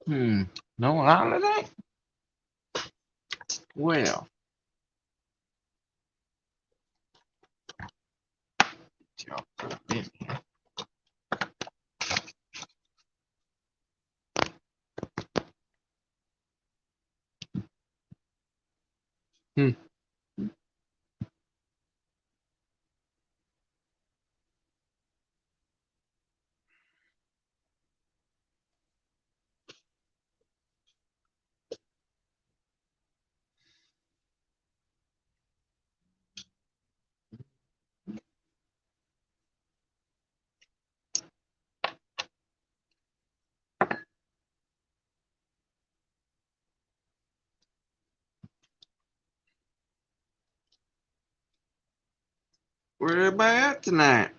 No holiday? Well, y'all put it in here. Hmm. Where everybody at tonight?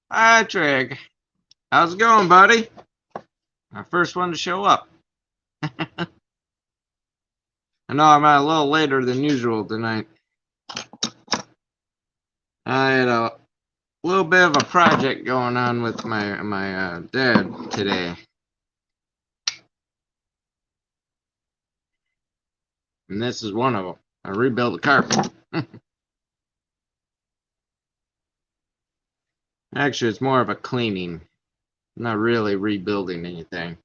Hi, Trig. How's it going, buddy? My first one to show up. I know I'm a little later than usual tonight. I had a little bit of a project going on with my dad today, and this is one of them. I rebuilt the carpet. Actually, it's more of a cleaning, not really rebuilding anything.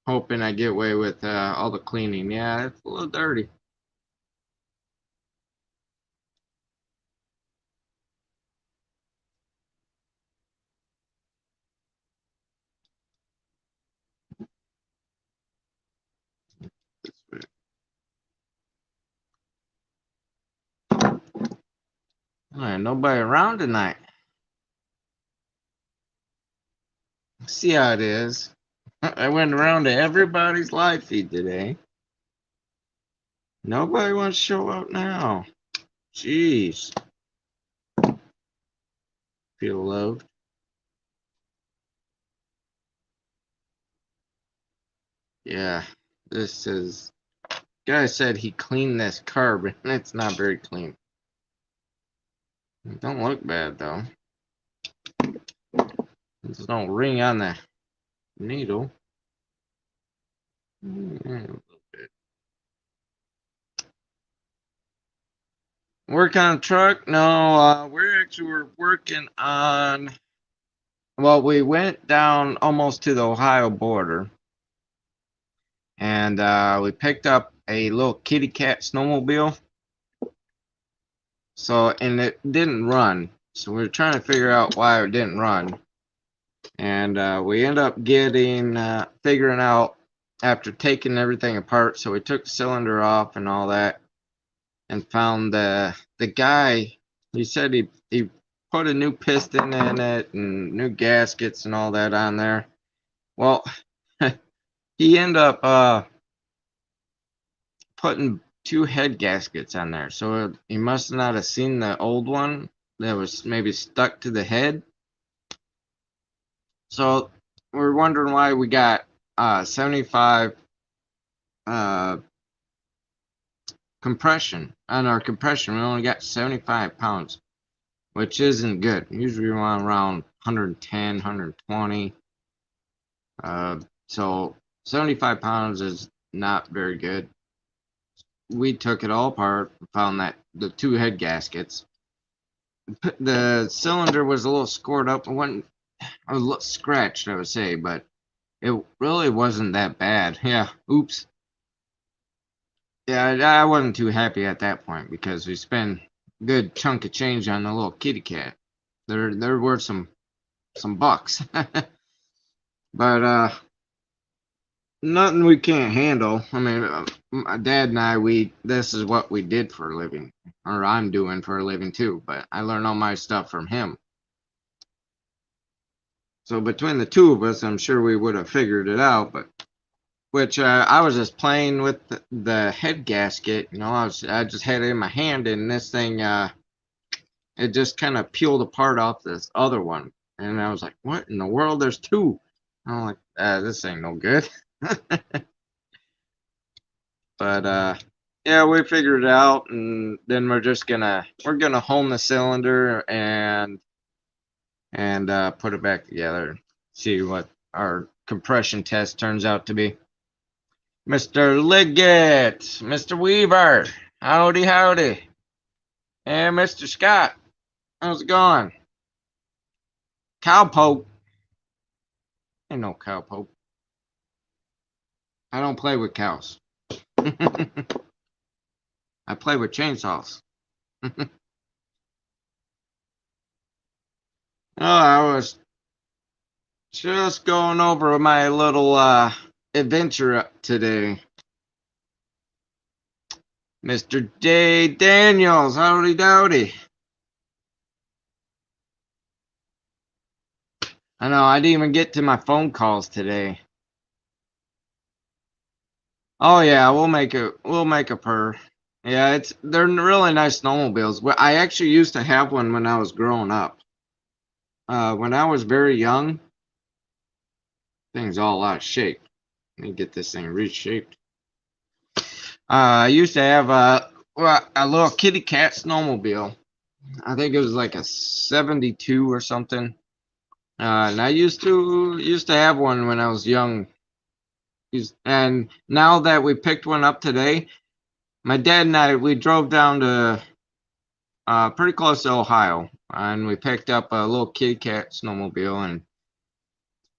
Hoping I get away with all the cleaning. Yeah, it's a little dirty. Nobody around tonight. See how it is. I went around to everybody's live feed today. Nobody wants to show up now. Jeez. Feel loved. Yeah. This is. Guy said he cleaned this curb, and it's not very clean. It don't look bad though. There's no ring on the needle. Work on a truck? No, we're working on. Well, we went down almost to the Ohio border, and we picked up a little kitty cat snowmobile. So, and it didn't run. So we were trying to figure out why it didn't run, and we end up figuring out after taking everything apart. So we took the cylinder off and all that, and found the guy. He said he put a new piston in it and new gaskets and all that on there. Well, he ended up putting two head gaskets on there. So he must not have seen the old one that was maybe stuck to the head. So we're wondering why we got 75 uh, compression on our compression. We only got 75 pounds, which isn't good. Usually we want around 110, 120. So 75 pounds is not very good. We took it all apart, found that the two head gaskets. The cylinder was a little scored up, a little scratched, I would say, but it really wasn't that bad. Yeah, oops. Yeah, I wasn't too happy at that point because we spent a good chunk of change on the little kitty cat. There were some bucks, but nothing we can't handle. I mean, my dad and I, this is what we did for a living, or I'm doing for a living too. But I learned all my stuff from him. So between the two of us, I'm sure we would have figured it out. But which I was just playing with the head gasket. You know, I just had it in my hand, and this thing it just kind of peeled apart off this other one, and I was like, "What in the world? There's two." I'm like, "This ain't no good." But yeah, we figured it out, and then we're gonna home the cylinder and put it back together. See what our compression test turns out to be. Mr. Liggett, Mr. Weaver, howdy howdy, and Mr. Scott, how's it going? Cowpoke, ain't no cowpoke. I don't play with cows. I play with chainsaws. Oh, I was just going over my little adventure today. Mr. J. Daniels, howdy dowdy. I know, I didn't even get to my phone calls today. Oh yeah, we'll make a purr. Yeah, they're really nice snowmobiles. Well, I actually used to have one when I was growing up. When I was very young, thing's all out of shape. Let me get this thing reshaped. I used to have a little kitty cat snowmobile. I think it was like a 72 or something. And I used to have one when I was young. And now that we picked one up today, my dad and I, we drove down to pretty close to Ohio, and we picked up a little kitty cat snowmobile and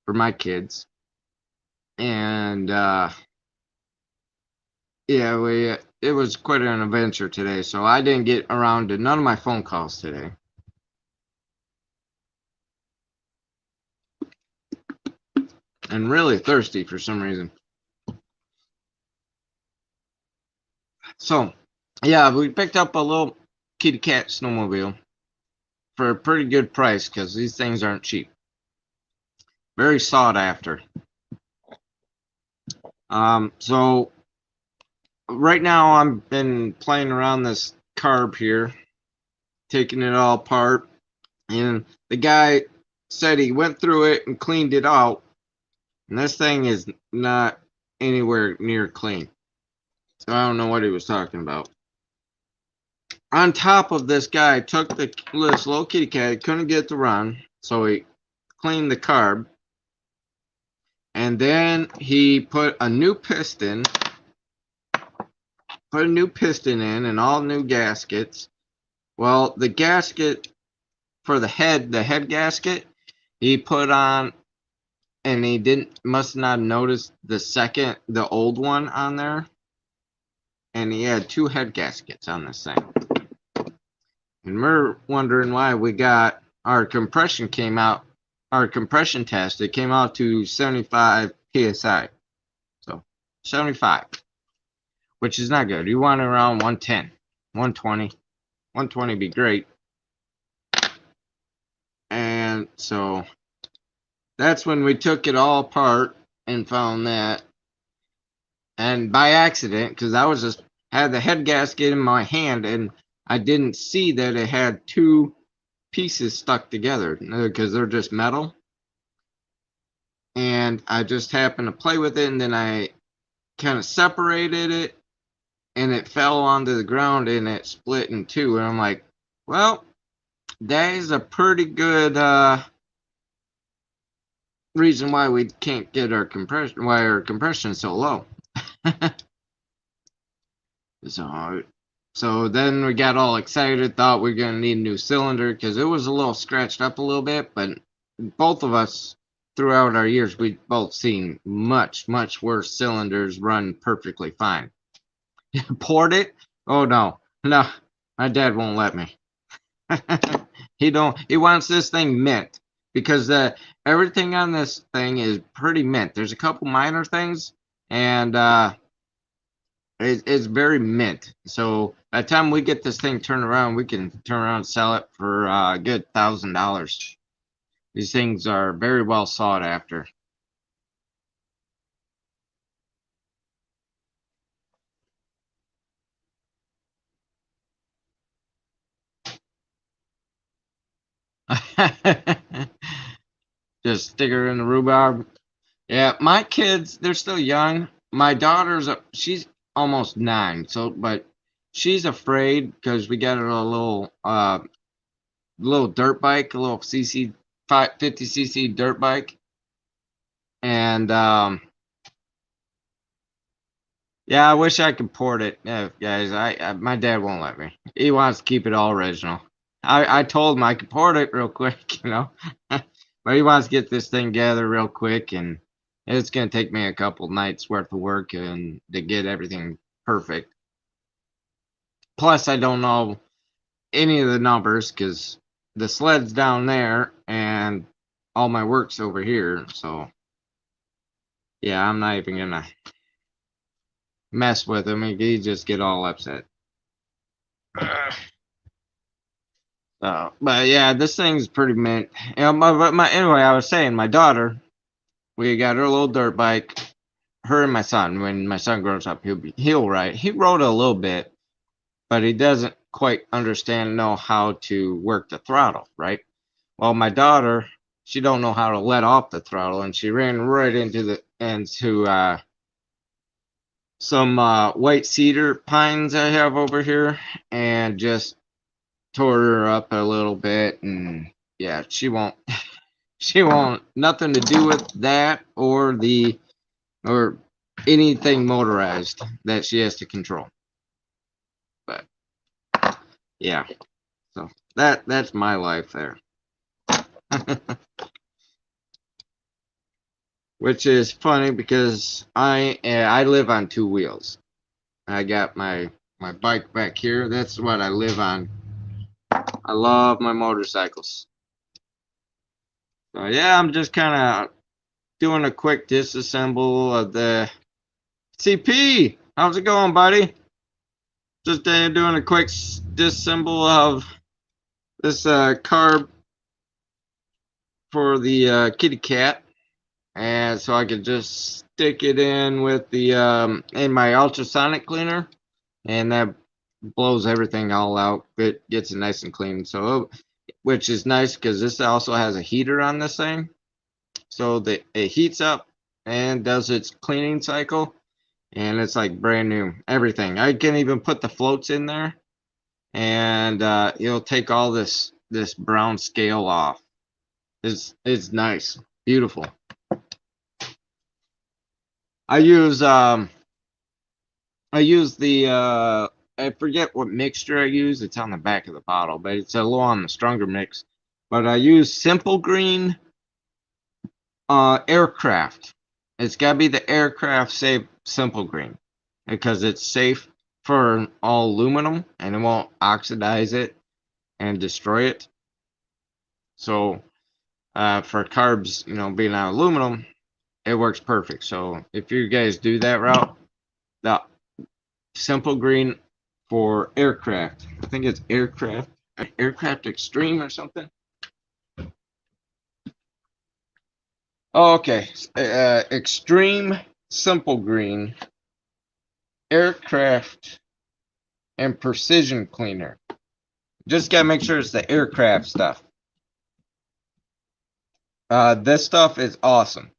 for my kids. And yeah, it was quite an adventure today, so I didn't get around to none of my phone calls today. And really thirsty for some reason. So, yeah, we picked up a little kitty cat snowmobile for a pretty good price because these things aren't cheap. Very sought after. So right now I've been playing around this carb here, taking it all apart, and the guy said he went through it and cleaned it out, and this thing is not anywhere near clean. So I don't know what he was talking about. On top of this guy took this little kitty cat, he couldn't get to run, so he cleaned the carb, and then he put a new piston in and all new gaskets. Well, the gasket for the head gasket, he put on, and he must not have noticed the old one on there, and he had two head gaskets on this thing. And we're wondering why we got our compression test, it came out to 75 psi. So 75, which is not good. You want it around 110, 120. 120 be great. And so that's when we took it all apart and found that. And by accident, because I was just had the head gasket in my hand and I didn't see that it had two pieces stuck together because they're just metal. And I just happened to play with it, and then I kind of separated it, and it fell onto the ground and it split in two. And I'm like, well, that is a pretty good reason why we can't get our compression is so low. So then we got all excited, thought we were going to need a new cylinder because it was a little scratched up a little bit, but both of us throughout our years, we've both seen much, much worse cylinders run perfectly fine. Poured it? Oh no, my dad won't let me. He wants this thing mint because everything on this thing is pretty mint. There's a couple minor things, and it's very mint. So by the time we get this thing turned around, we can turn around and sell it for a good $1,000. These things are very well sought after. Just stick her in the rhubarb. Yeah, my kids, they're still young. My daughter's almost 9. So, but she's afraid because we got her a little dirt bike, a little 50cc dirt bike, and yeah, I wish I could port it, guys. My dad won't let me. He wants to keep it all original. I told him I could port it real quick, but he wants to get this thing together real quick, and it's gonna take me a couple nights worth of work and to get everything perfect. Plus, I don't know any of the numbers because the sled's down there and all my work's over here. So yeah, I'm not even gonna mess with him. He just get all upset. But yeah, this thing's pretty mint. Anyway, I was saying my daughter, we got her little dirt bike. Her and my son. When my son grows up, he'll ride. He rode a little bit, but he doesn't quite know how to work the throttle, right? Well, my daughter, she don't know how to let off the throttle, and she ran right into some white cedar pines I have over here, and just tore her up a little bit. And yeah, she won't nothing to do with that or anything motorized that she has to control. But yeah, so that's my life there. Which is funny because I live on 2 wheels. I got my bike back here. That's what I live on. I love my motorcycles. So yeah, I'm just kind of doing a quick disassemble of the CP. How's it going, buddy? Just doing a quick disassemble of this carb for the kitty cat, and so I could just stick it in with the in my ultrasonic cleaner, and that blows everything all out. It gets it nice and clean. So, which is nice because this also has a heater on this thing, so that it heats up and does its cleaning cycle, and it's like brand new. Everything. I can even put the floats in there, and it'll take all this brown scale off. It's nice, beautiful. I use the I forget what mixture I use. It's on the back of the bottle, but it's a little on the stronger mix. But I use Simple Green Aircraft. It's got to be the Aircraft safe Simple Green because it's safe for all aluminum and it won't oxidize it and destroy it. So for carbs, being on aluminum, it works perfect. So if you guys do that route, the Simple Green for Aircraft. I think it's Aircraft Extreme or something. Oh, okay. Extreme Simple Green Aircraft and Precision Cleaner. Just gotta make sure it's the aircraft stuff. This stuff is awesome.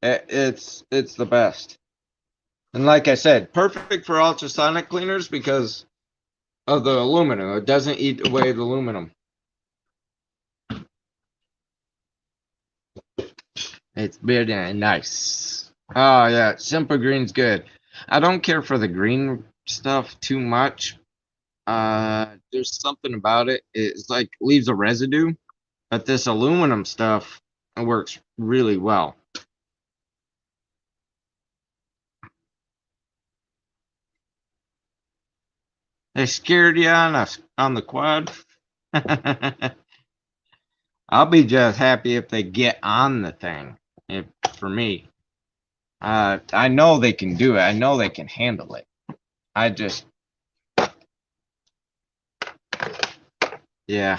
It's the best. And like I said, perfect for ultrasonic cleaners because of the aluminum. It doesn't eat away the aluminum. It's very nice. Oh yeah, Simple Green's good. I don't care for the green stuff too much. There's something about it. It's like leaves a residue, but this aluminum stuff works really well. They scared you on the quad. I'll be just happy if they get on the thing. For me, I know they can do it. I know they can handle it. I just, yeah,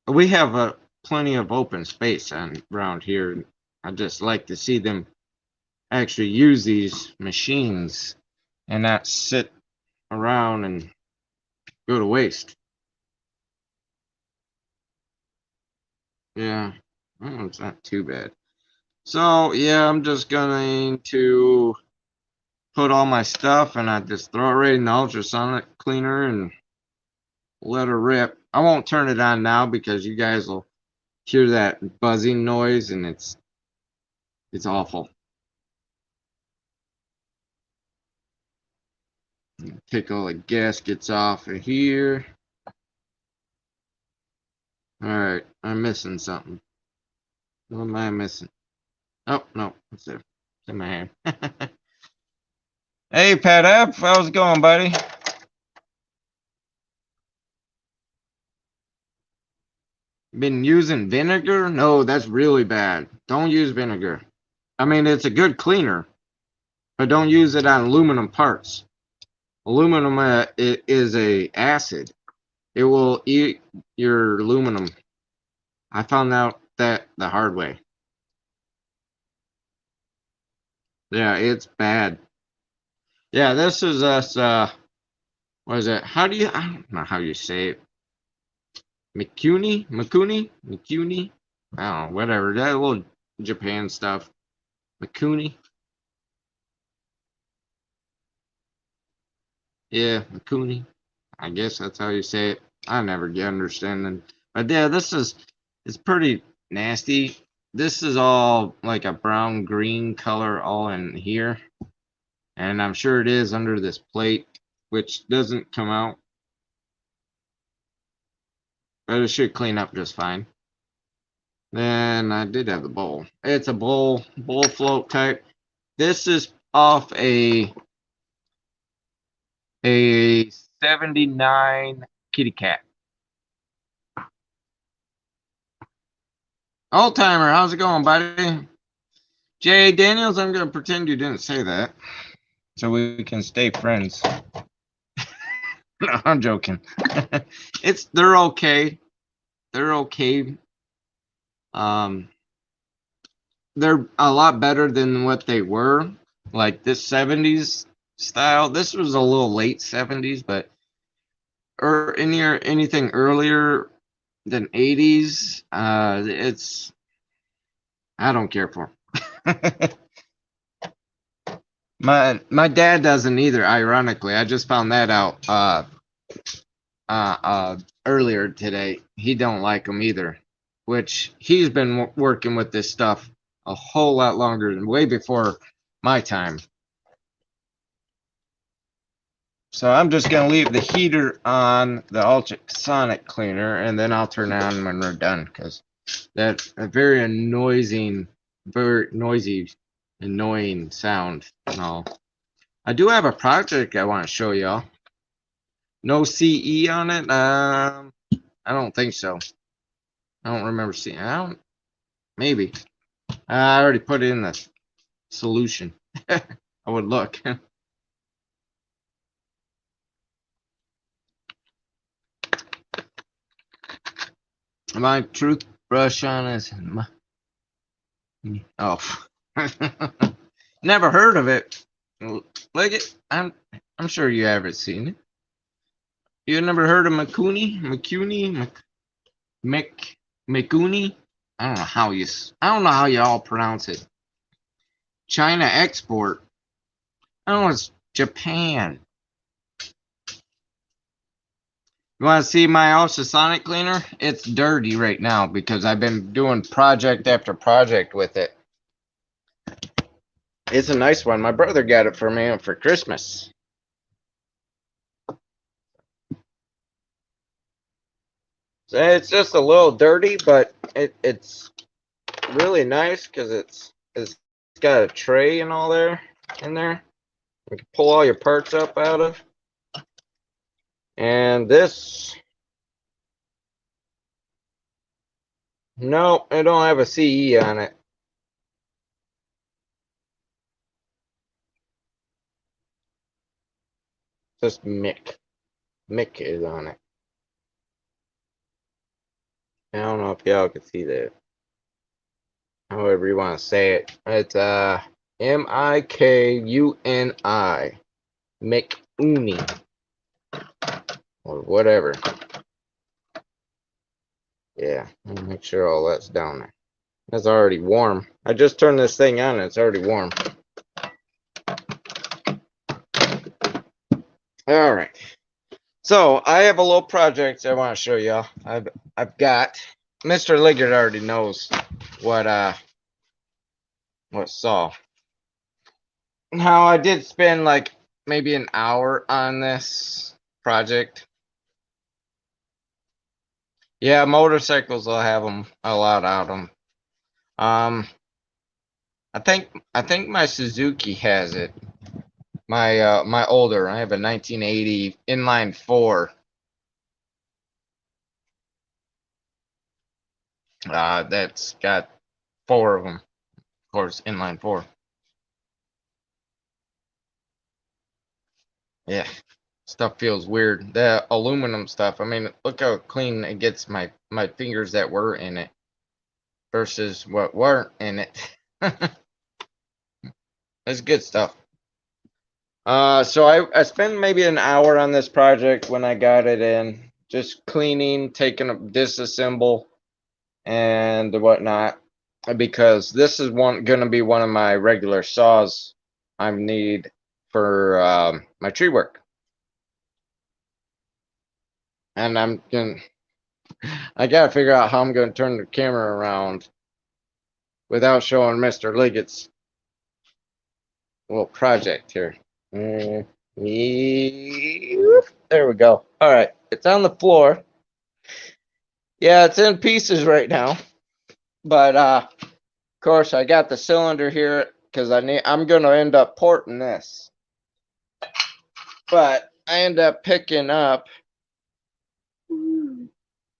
we have plenty of open space around here. I just like to see them actually use these machines and not sit around and go to waste. Yeah, well, it's not too bad. So yeah, I'm just going to put all my stuff and I just throw it right in the ultrasonic cleaner and let her rip. I won't turn it on now because you guys will hear that buzzing noise and it's awful. Take all the gaskets off of here. Alright, I'm missing something. What am I missing? Oh, no, it's there. It's in my hand. Hey, Pat F, how's it going, buddy? Been using vinegar? No, that's really bad. Don't use vinegar. I mean, it's a good cleaner, but don't use it on aluminum parts. Aluminum is a acid. It will eat your aluminum. I found out that the hard way. Yeah, it's bad. Yeah, this is us. What is it? I don't know how you say it. Mikuni? I don't know, whatever. That little Japan stuff. Mikuni? Yeah, Mikuni. I guess that's how you say it. I never get understanding. But yeah, it's pretty nasty. This is all like a brown green color all in here. And I'm sure it is under this plate, which doesn't come out. But it should clean up just fine. Then I did have the bowl. It's a bowl float type. This is off a 79 kitty cat. Old timer, how's it going, buddy? Jay Daniels, I'm gonna pretend you didn't say that, so we can stay friends. No, I'm joking. They're okay. They're okay. They're a lot better than what they were. Like this 70s style. This was a little late 70s, but or anything earlier than 80s, it's I don't care for. My dad doesn't either, ironically. I just found that out earlier today. He don't like them either, which he's been working with this stuff a whole lot longer than way before my time. So I'm just going to leave the heater on the ultrasonic cleaner, and then I'll turn it on when we're done, because that's a very annoying sound and all. I do have a project I want to show y'all. No CE on it? I don't think so. I don't remember seeing. Maybe. I already put it in the solution. I would look. My toothbrush on is never heard of it. Like it, I'm sure you haven't seen it. You never heard of Mikuni? Mikuni? I don't know how you all pronounce it. China export. Oh, it's Japan. You want to see my ultrasonic cleaner? It's dirty right now because I've been doing project after project with it. It's a nice one. My brother got it for me for Christmas. So it's just a little dirty, but it's really nice because it's got a tray and all in there. You can pull all your parts up out of. And this, no, I don't have a CE on it. Just Mick. Mick is on it. I don't know if y'all can see that. However you want to say it. It's M-I-K-U-N-I. McUni. Or whatever. Yeah, let me make sure all that's down there. That's already warm. I just turned this thing on and it's already warm. All right. So I have a little project I want to show y'all. I've got Mr. Liggett already knows what saw. Now I did spend like maybe an hour on this project. Yeah, motorcycles will have them a lot out of them. I think my Suzuki has it. My older, I have a 1980 inline 4. That's got 4 of them. Of course, inline 4. Yeah, stuff feels weird. The aluminum stuff. I mean, look how clean it gets my fingers that were in it versus what weren't in it. It's good stuff. So I spent maybe an hour on this project when I got it in, just cleaning, taking a disassemble and whatnot, because this is gonna be one of my regular saws I need for my tree work, and I gotta figure out how I'm gonna turn the camera around without showing Mr. Liggett's little project here. There we go. All right, it's on the floor. Yeah, it's in pieces right now, but of course I got the cylinder here because I'm gonna end up porting this, but I end up picking up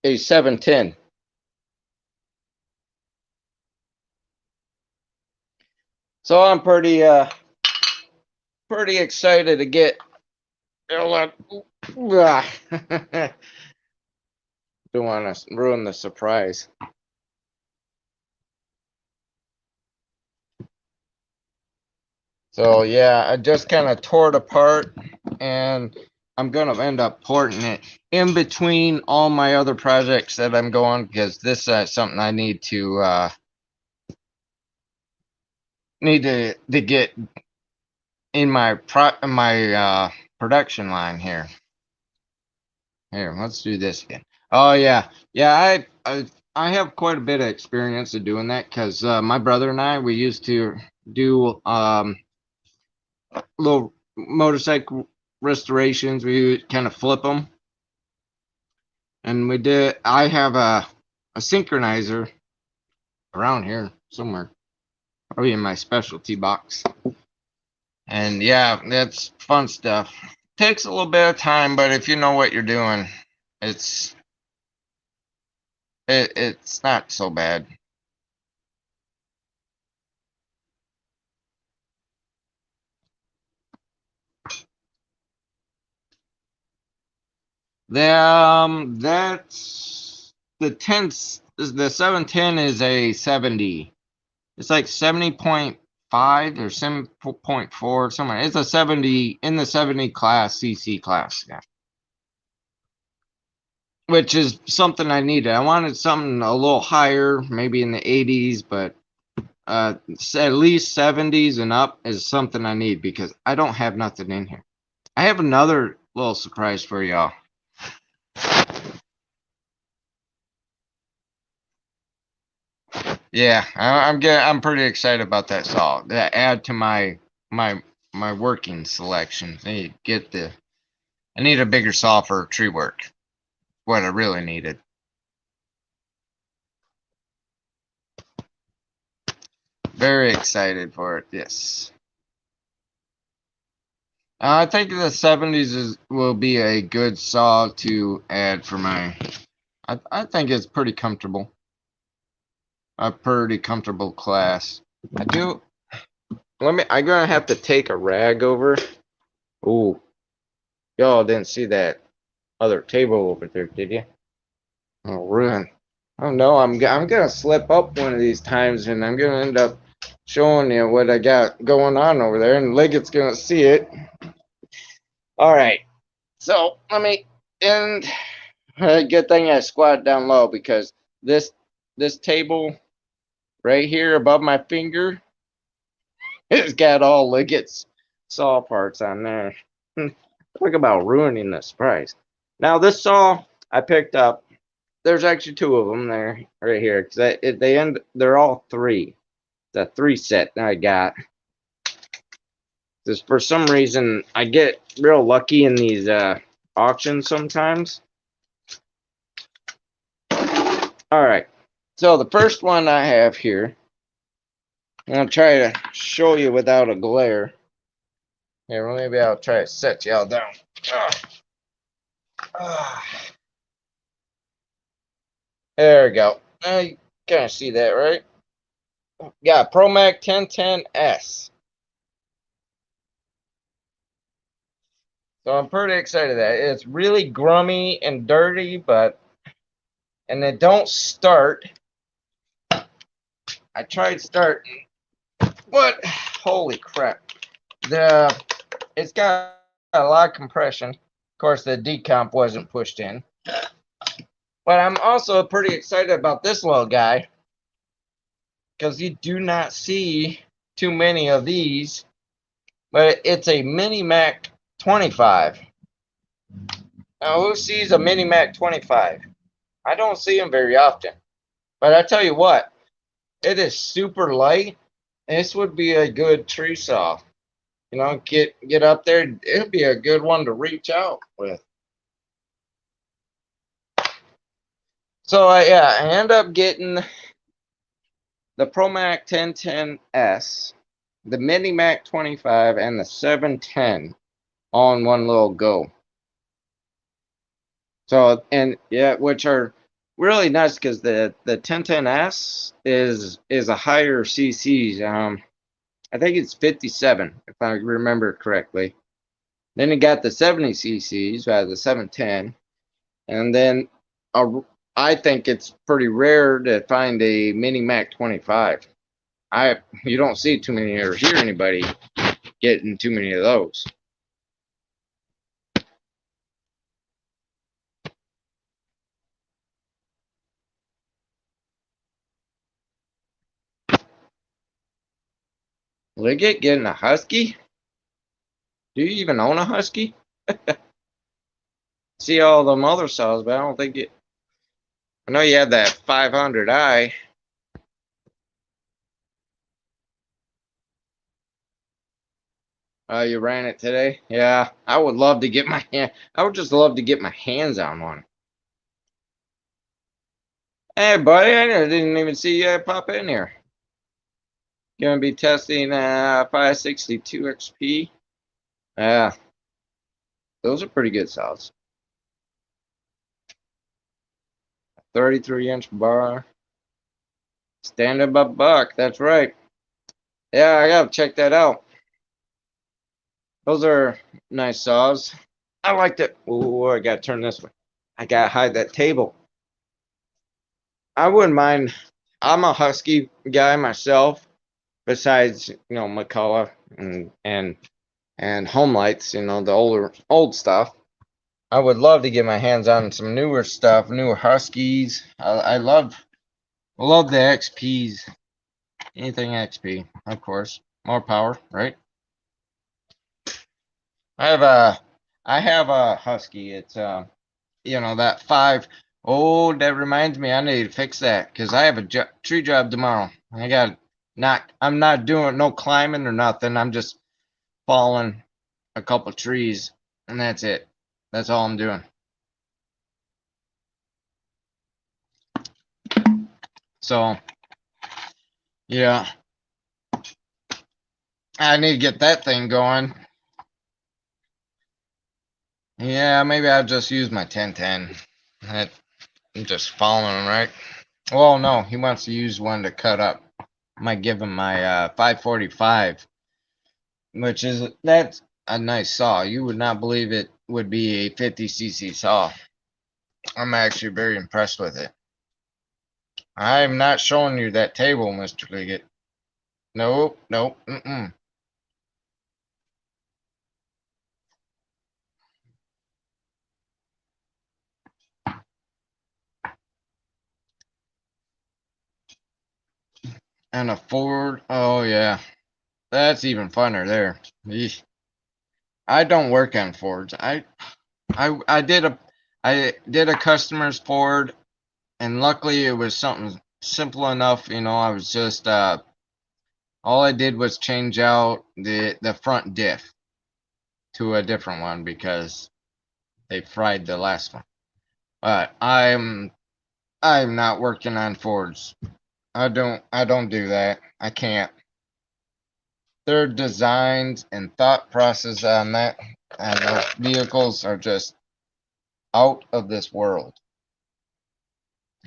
a 710. So I'm pretty excited to get. Don't want to ruin the surprise. So yeah, I just kind of tore it apart, and I'm gonna end up porting it in between all my other projects that I'm going, because this is something I need to get in my production line here. Here, let's do this again. Oh yeah, yeah. I have quite a bit of experience of doing that because my brother and I, we used to do little motorcycle restorations. We would kind of flip them, and we did. I have a synchronizer around here somewhere, probably in my specialty box. And yeah, that's fun stuff. Takes a little bit of time, but if you know what you're doing, it's it's not so bad. That's the 710 is a 70. It's like 70.5 or 7.4 somewhere. It's a 70 in the 70 class, CC class, yeah. Which is something I needed. I wanted something a little higher, maybe in the 80s, but at least 70s and up is something I need because I don't have nothing in here. I have another little surprise for y'all. Yeah, I'm pretty excited about that saw. That add to my working selection. I need a bigger saw for tree work. What I really needed. Very excited for it. Yes. I think the 70s will be a good saw to add for my. I think it's pretty comfortable. A pretty comfortable class. I do. I'm gonna have to take a rag over. Ooh, y'all didn't see that other table over there, did you? Oh, ruin. Oh no, I'm gonna slip up one of these times, and I'm gonna end up showing you what I got going on over there, and Liggett's gonna see it. All right, so let me. And good thing I squatted down low because this table right here above my finger, it's got all Liggett's saw parts on there. Talk about ruining the surprise. Now this saw I picked up. There's actually two of them there, right here, because they're all three. The three set that I got. Just for some reason I get real lucky in these auctions sometimes. All right. So the first one I have here, I'm gonna try to show you without a glare. Here, well, maybe I'll try to set you all down. There we go. Now you kind of see that, right? Got ProMac 1010S. So I'm pretty excited that it's really grummy and dirty, and it don't start. I tried starting. What? Holy crap! It's got a lot of compression. Of course, the decomp wasn't pushed in. But I'm also pretty excited about this little guy because you do not see too many of these. But it's a Mini Mac 25. Now, who sees a Mini Mac 25? I don't see them very often. But I tell you what, it is super light. This would be a good tree saw. You know, get up there. It'd be a good one to reach out with. So yeah, I end up getting the ProMac 1010S, the Mini Mac 25, and the 710 all in one little go. So, and yeah, which are really nice because the 1010S is a higher CCs. I think it's 57 if I remember correctly. Then you got the 70 CCs, the 710, and then I think it's pretty rare to find a Mini Mac 25. You don't see too many or hear anybody getting too many of those. Liggett getting a Husky? Do you even own a Husky? See all them other saws, but I don't think it. I know you had that 500i. You ran it today? Yeah, I would love to get my hand. I would just love to get my hands on one. Hey, buddy, I didn't even see you pop in here. Gonna be testing 562 XP. Yeah, those are pretty good saws. 33-inch bar. Stand up buck. That's right. Yeah, I gotta check that out. Those are nice saws. I liked it. Oh, I gotta turn this way. I gotta hide that table. I wouldn't mind. I'm a Husky guy myself. Besides, McCullough and Home Lights, the old stuff. I would love to get my hands on some newer stuff, newer Huskies. I love the XPs. Anything XP, of course. More power, right? I have a Husky. It's that 5. Oh, that reminds me, I need to fix that because I have a tree job tomorrow. I'm not doing no climbing or nothing. I'm just falling a couple trees, and that's it. That's all I'm doing. So, yeah, I need to get that thing going. Yeah, maybe I'll just use my 1010. I'm just following him, right? Well, no, he wants to use one to cut up. I might give him my 545, that's a nice saw. You would not believe it would be a 50cc saw. I'm actually very impressed with it. I'm not showing you that table, Mr. Liggett. Nope, nope, mm-mm. And a Ford. Oh, yeah. That's even funner there. Eesh. I don't work on Fords. I did a customer's Ford, and luckily it was something simple enough. I was just all I did was change out the front diff to a different one because they fried the last one. But I'm not working on Fords. I don't do that. I can't. Their designs and thought process on that and those vehicles are just out of this world.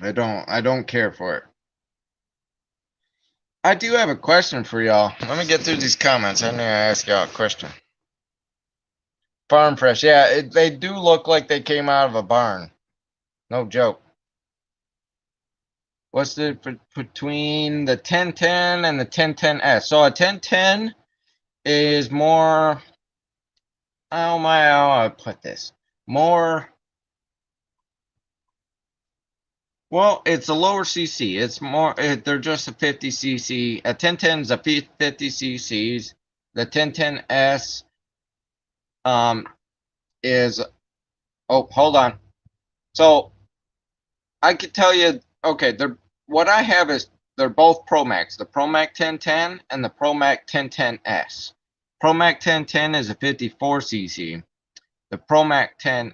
I don't care for it. I do have a question for y'all. Let me get through these comments. I need to ask y'all a question. Farm fresh, yeah, they do look like they came out of a barn. No joke. What's the between the 1010 and the 1010S? So a 1010 is more. Oh my, how I put this? More. Well, it's a lower CC. It's more. They're just a 50 CC. A 1010 is a 50 CCs. The 1010S is. Oh, hold on. So I could tell you. Okay, they're what I have is they're both ProMax. The ProMax 1010 and the ProMax 1010S. ProMax 1010 is a 54 CC. The ProMax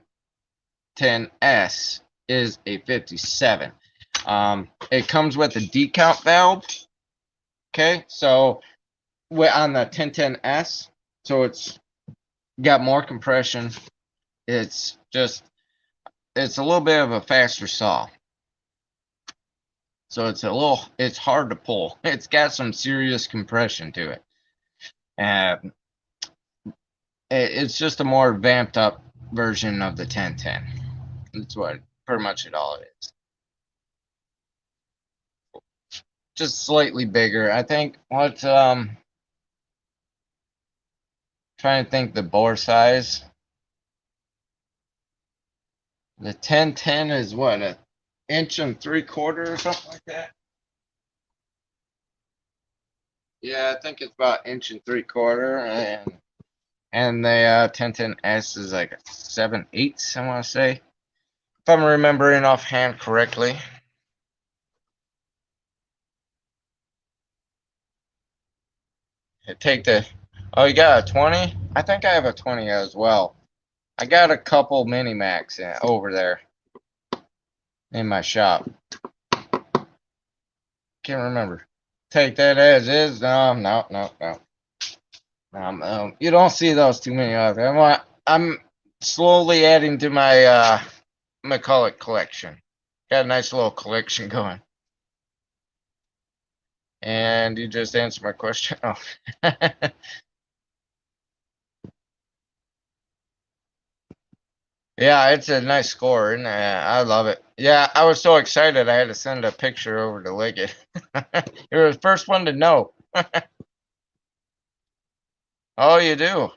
1010S is a 57. It comes with a decount valve. Okay, so we're on the 1010S, so it's got more compression. It's a little bit of a faster saw. So it's hard to pull. It's got some serious compression to it. And it's just a more vamped up version of the 1010. That's what pretty much it all is. Just slightly bigger. I think trying to think the bore size. The 1010 is what, an inch and 3/4 or something like that? Yeah, I think it's about inch and 3/4, and the 1010S is like 7/8, I want to say, if I'm remembering offhand correctly. Take the. Oh, you got a 20? I think I have a 20 as well. I got a couple mini Max over there in my shop. Can't remember. Take that as is. No. You don't see those too many out there. I'm slowly adding to my McCulloch collection. Got a nice little collection going. And you just answered my question. Oh. Yeah, it's a nice score, and I love it. Yeah, I was so excited I had to send a picture over to Liggett. You're the first one to know. Oh, you do?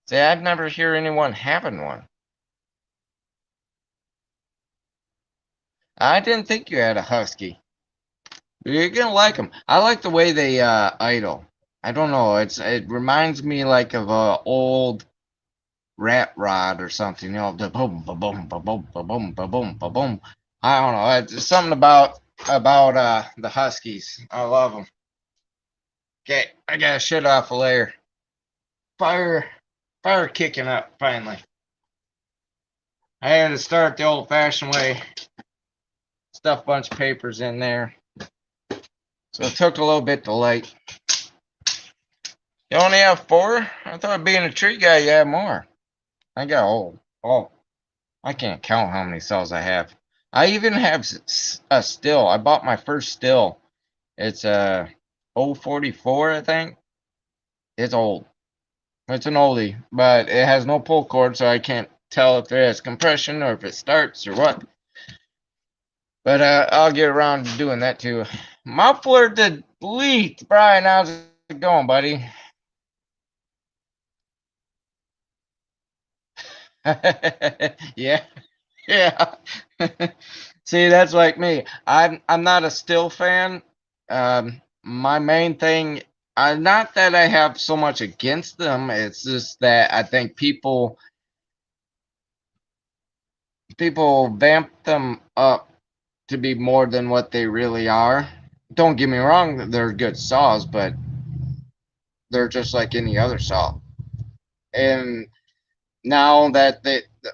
See, I've never hear anyone having one. I didn't think you had a Husky. You're gonna like them. I like the way they idle. I don't know. It reminds me like of a old rat rod or something. The boom, ba boom, ba boom, ba boom, ba boom, ba boom. I don't know. It's something about the Huskies. I love them. Okay, I got to shut off a layer. Fire kicking up finally. I had to start the old-fashioned way. Stuff a bunch of papers in there. So it took a little bit to light. You only have 4? I thought being a tree guy you had more. I got old. Oh, I can't count how many cells I have. I even have a still. I bought my first still. It's a 044, I think. It's old. It's an oldie, but it has no pull cord, so I can't tell if it has compression or if it starts or what. But I'll get around to doing that too. Muffler delete. Brian, how's it going, buddy? Yeah. Yeah. See, that's like me. I'm not a still fan. My main thing Not that I have so much against them. It's just that I think people vamp them up to be more than what they really are. Don't get me wrong, they're good saws, but they're just like any other saw. And now that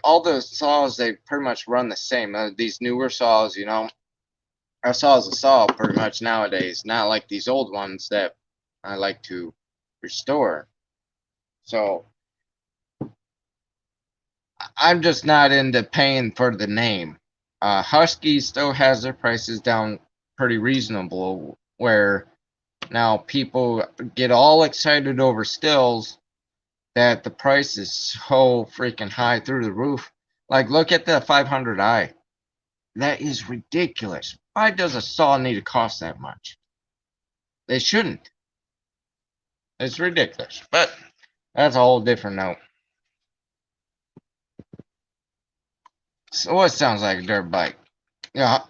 all the saws, they pretty much run the same. These newer saws, a saw is a saw pretty much nowadays, not like these old ones that I like to restore. So I'm just not into paying for the name. Husky still has their prices down pretty reasonable, where now people get all excited over stills that the price is so freaking high through the roof. Like, look at the 500i. That is ridiculous. Why does a saw need to cost that much? They shouldn't. It's ridiculous. But that's a whole different note. So what sounds like a dirt bike? Yeah.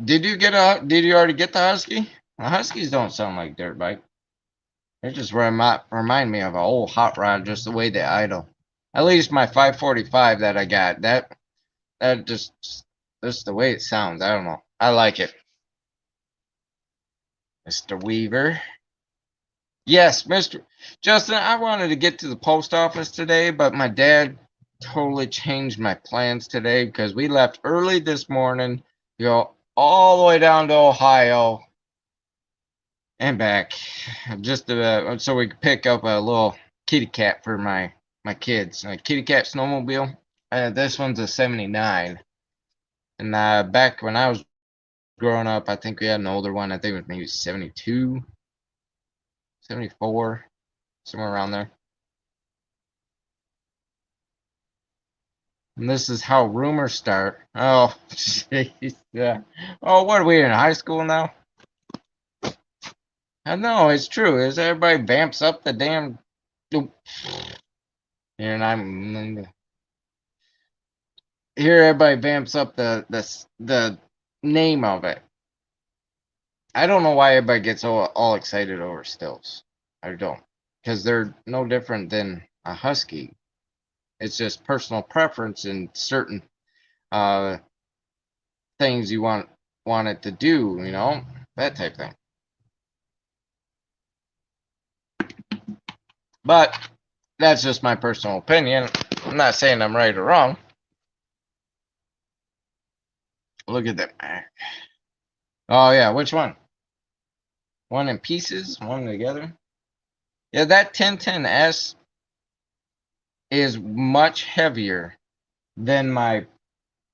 Did you already get the Husky? The Huskies don't sound like dirt bike. They just remind me of an old hot rod, just the way they idle. At least my 545 that I got, that just the way it sounds. I don't know. I like it. Mr. Weaver. Yes, Mr. Justin, I wanted to get to the post office today, but my dad totally changed my plans today because we left early this morning to go all the way down to Ohio and back, just so we could pick up a little kitty cat for my kids. A kitty cat snowmobile. This one's a 79, and back when I was growing up, I think we had an older one. I think it was maybe 72, 74, somewhere around there. And this is how rumors start. Oh, jeez. Yeah. Oh, what are we in high school now? No, it's true. Is everybody vamps up the damn. And I'm here. Everybody vamps up the name of it. I don't know why everybody gets all excited over stills. I don't, because they're no different than a husky. It's just personal preference and certain uh things you want it to do. That type of thing. But that's just my personal opinion. I'm not saying I'm right or wrong. Look at that. Oh yeah, which one? One in pieces, one together. Yeah, that 1010S is much heavier than my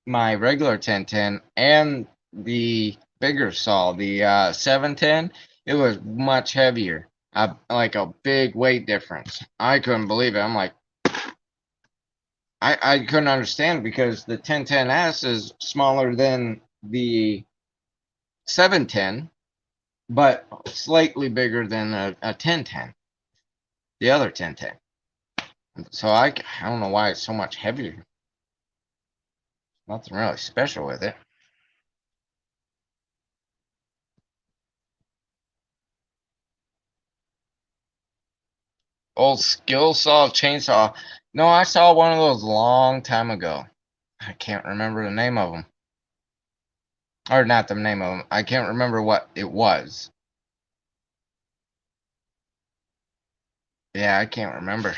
regular 1010 and the bigger saw, the 710. It was much heavier, like a big weight difference. I couldn't believe it. I'm like, I couldn't understand because the 1010S is smaller than the 710, but slightly bigger than a 1010, the other 1010. So I don't know why it's so much heavier. Nothing really special with it. Old skill saw chainsaw. No, I saw one of those long time ago. I can't remember the name of them. Or not the name of them. I can't remember what it was. Yeah, I can't remember.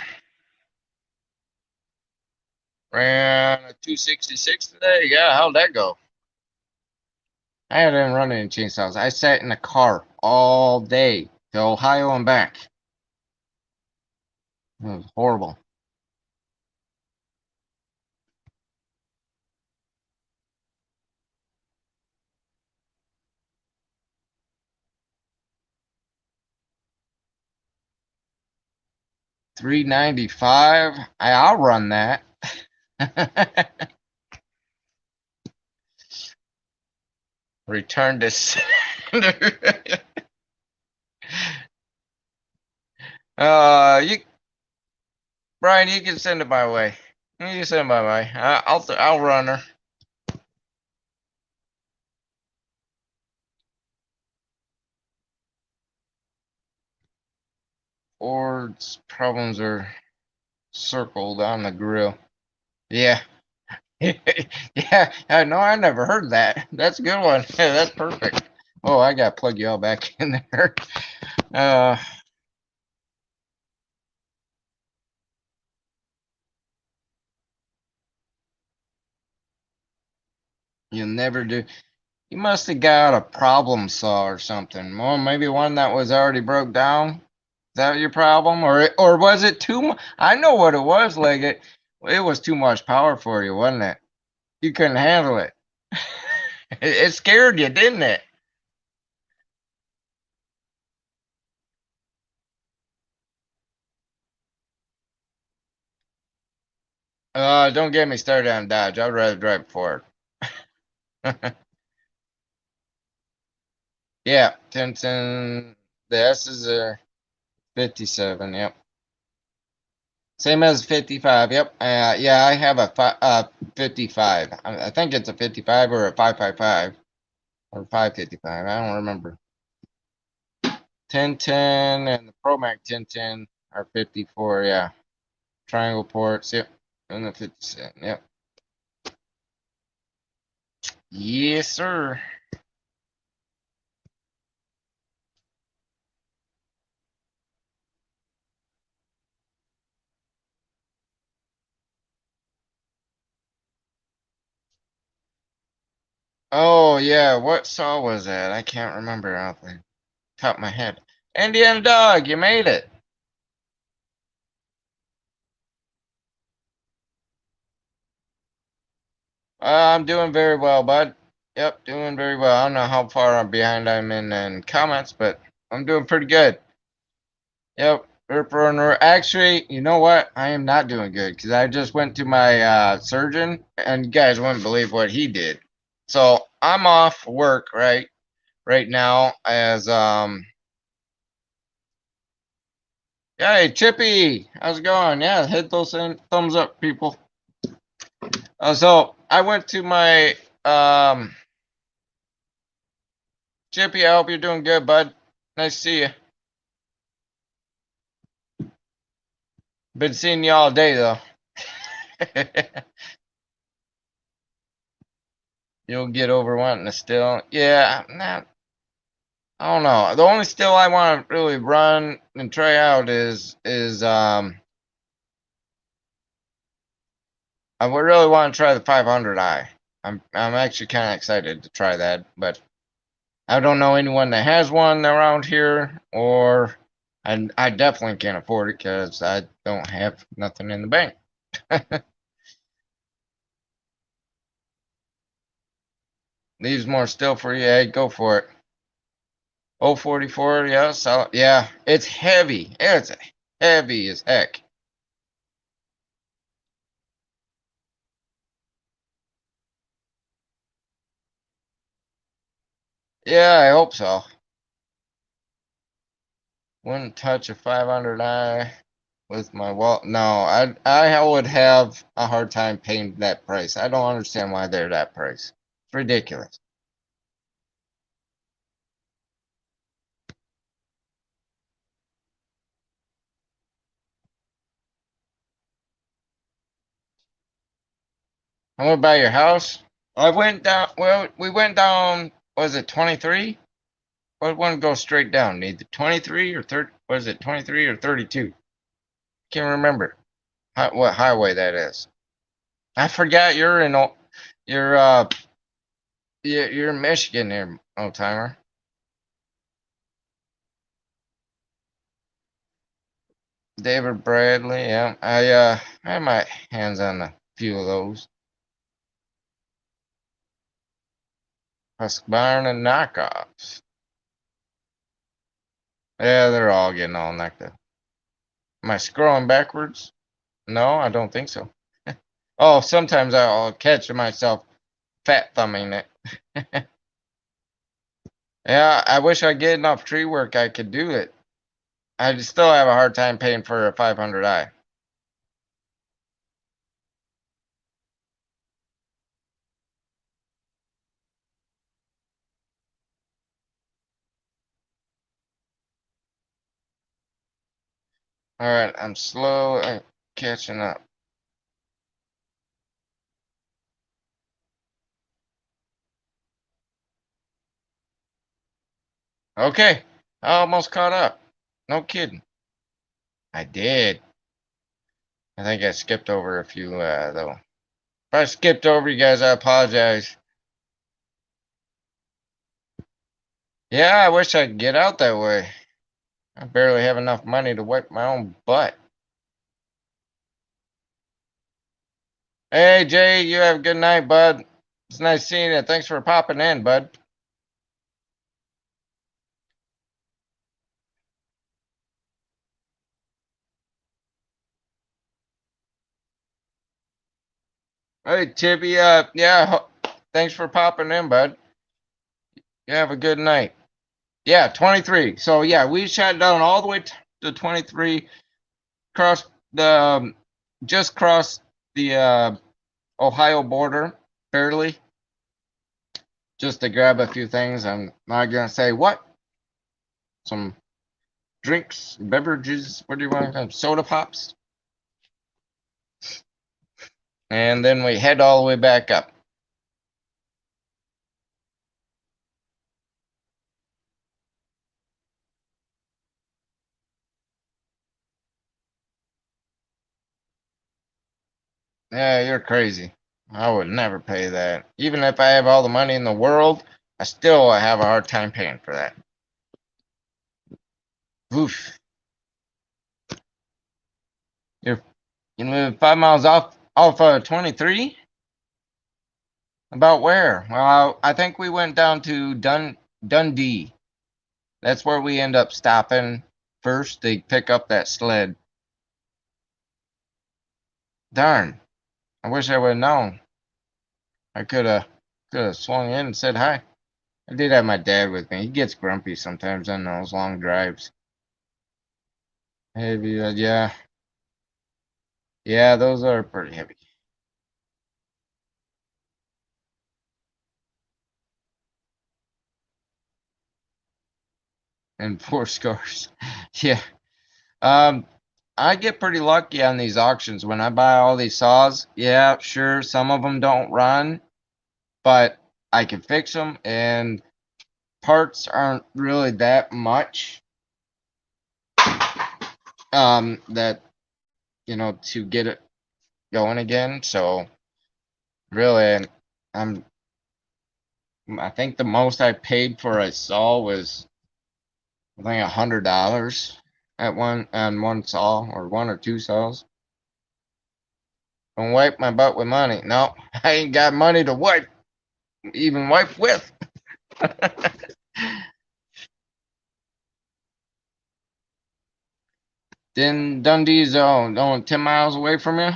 Ran a 266 today. Yeah, how'd that go? I didn't run any chainsaws. I sat in a car all day to Ohio and back. It was horrible. $395. I'll run that. Return to sender. You, Brian, you can send it my way. You can send it my way. I'll run her. Ord's problems are circled on the grill. Yeah. Yeah, no, I never heard that. That's a good one. Yeah, that's perfect. Oh, I gotta plug you all back in there. Uh, you'll never do. You must have got a problem saw or something. Well, maybe one that was already broke down. Is that your problem, or was it too much? I know what it was, Leggett. It was too much power for you, wasn't it? You couldn't handle it. It scared you, didn't it? Don't get me started on Dodge. I'd rather drive Ford. Yeah, Tintin. The S is a 57. Yep. Same as 55. Yep. Yeah, I have a 55. I think it's a 55 or a 555 or 555. I don't remember. 1010 and the ProMac 1010 are 54. Yeah. Triangle ports. Yep. And the 57. Yep. Yes, sir. Oh, yeah. What saw was that? I can't remember off the top of my head. Indian dog, you made it. I'm doing very well, bud. Yep, doing very well. I don't know how far behind I'm in comments, but I'm doing pretty good. Yep, rip runner. Actually, you know what? I am not doing good because I just went to my surgeon, and you guys wouldn't believe what he did. So I'm off work right now as Hey Chippy, how's it going? Yeah, hit those thumbs up, people. So I went to my Chippy. I hope you're doing good, bud. Nice to see you. Been seeing you all day though. You'll get over wanting to still. Yeah, nah, I don't know. The only still I want to really run and try out is I would really want to try the 500i. I'm actually kind of excited to try that, but I don't know anyone that has one around here, or I definitely can't afford it because I don't have nothing in the bank. Leaves more still for you. Hey, go for it. Oh, 44, yeah, so, yeah, it's heavy. It's heavy as heck. Yeah, I hope so. Wouldn't touch a 500i with my wallet. No, I would have a hard time paying that price. I don't understand why they're that price. It's ridiculous. I'm gonna buy your house. I went down. Well, we went down. Was it 23? What one go straight down? Need the 23 or 30? Was it 23 or 32? Can't remember what highway that is. I forgot you're in. You're you're in Michigan there, old timer. David Bradley. Yeah, I had my hands on a few of those. Husqvarna and knockoffs. Yeah, they're all getting all knocked up. Am I scrolling backwards? No, I don't think so. Oh, sometimes I'll catch myself fat thumbing it. Yeah, I wish I get enough tree work I could do it. I still have a hard time paying for a 500i. Alright, I'm slow at catching up. Okay, I almost caught up. No kidding. I did. I think I skipped over a few, though. If I skipped over you guys, I apologize. Yeah, I wish I could get out that way. I barely have enough money to wipe my own butt. Hey, Jay, you have a good night, bud. It's nice seeing you. Thanks for popping in, bud. Hey, Tippy, yeah, thanks for popping in, bud. You have a good night. Yeah, 23. So, yeah, we shot down all the way to 23, crossed the, just crossed the Ohio border, barely, just to grab a few things. I'm not going to say what. Some drinks, beverages, what do you want to call them? Soda pops. And then we head all the way back up. Yeah, you're crazy. I would never pay that. Even if I have all the money in the world, I still have a hard time paying for that. Oof. You're you live 5 miles off 23? About where? Well, I think we went down to Dundee. That's where we end up stopping first. They pick up that sled. Darn. I wish I would have known. I could have swung in and said hi. I did have my dad with me. He gets grumpy sometimes on those long drives. Heavy, yeah. Yeah, those are pretty heavy. And 4 scores. Yeah. Um, I get pretty lucky on these auctions when I buy all these saws. Yeah, sure, some of them don't run, but I can fix them, and parts aren't really that much. That to get it going again. So really, I'm I think the most I paid for a saw was I think $100 at one saw or one or two saws. Don't wipe my butt with money. No, I ain't got money to even wipe with. Then Dundee's only 10 miles away from you.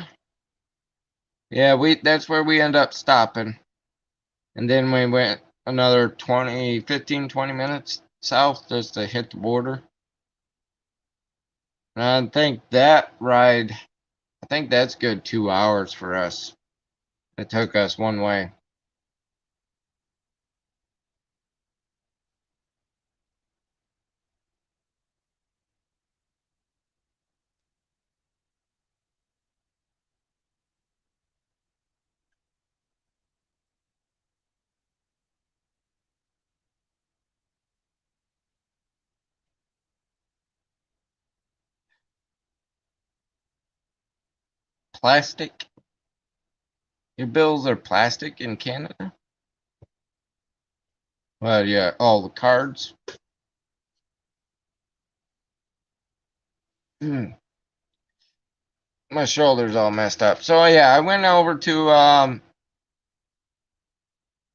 Yeah, that's where we end up stopping. And then we went another 15, 20 minutes south just to hit the border. And I think that's good 2 hours for us. It took us one way. Plastic? Your bills are plastic in Canada? Well, yeah, all the cards. My shoulder's all messed up. So yeah, I went over to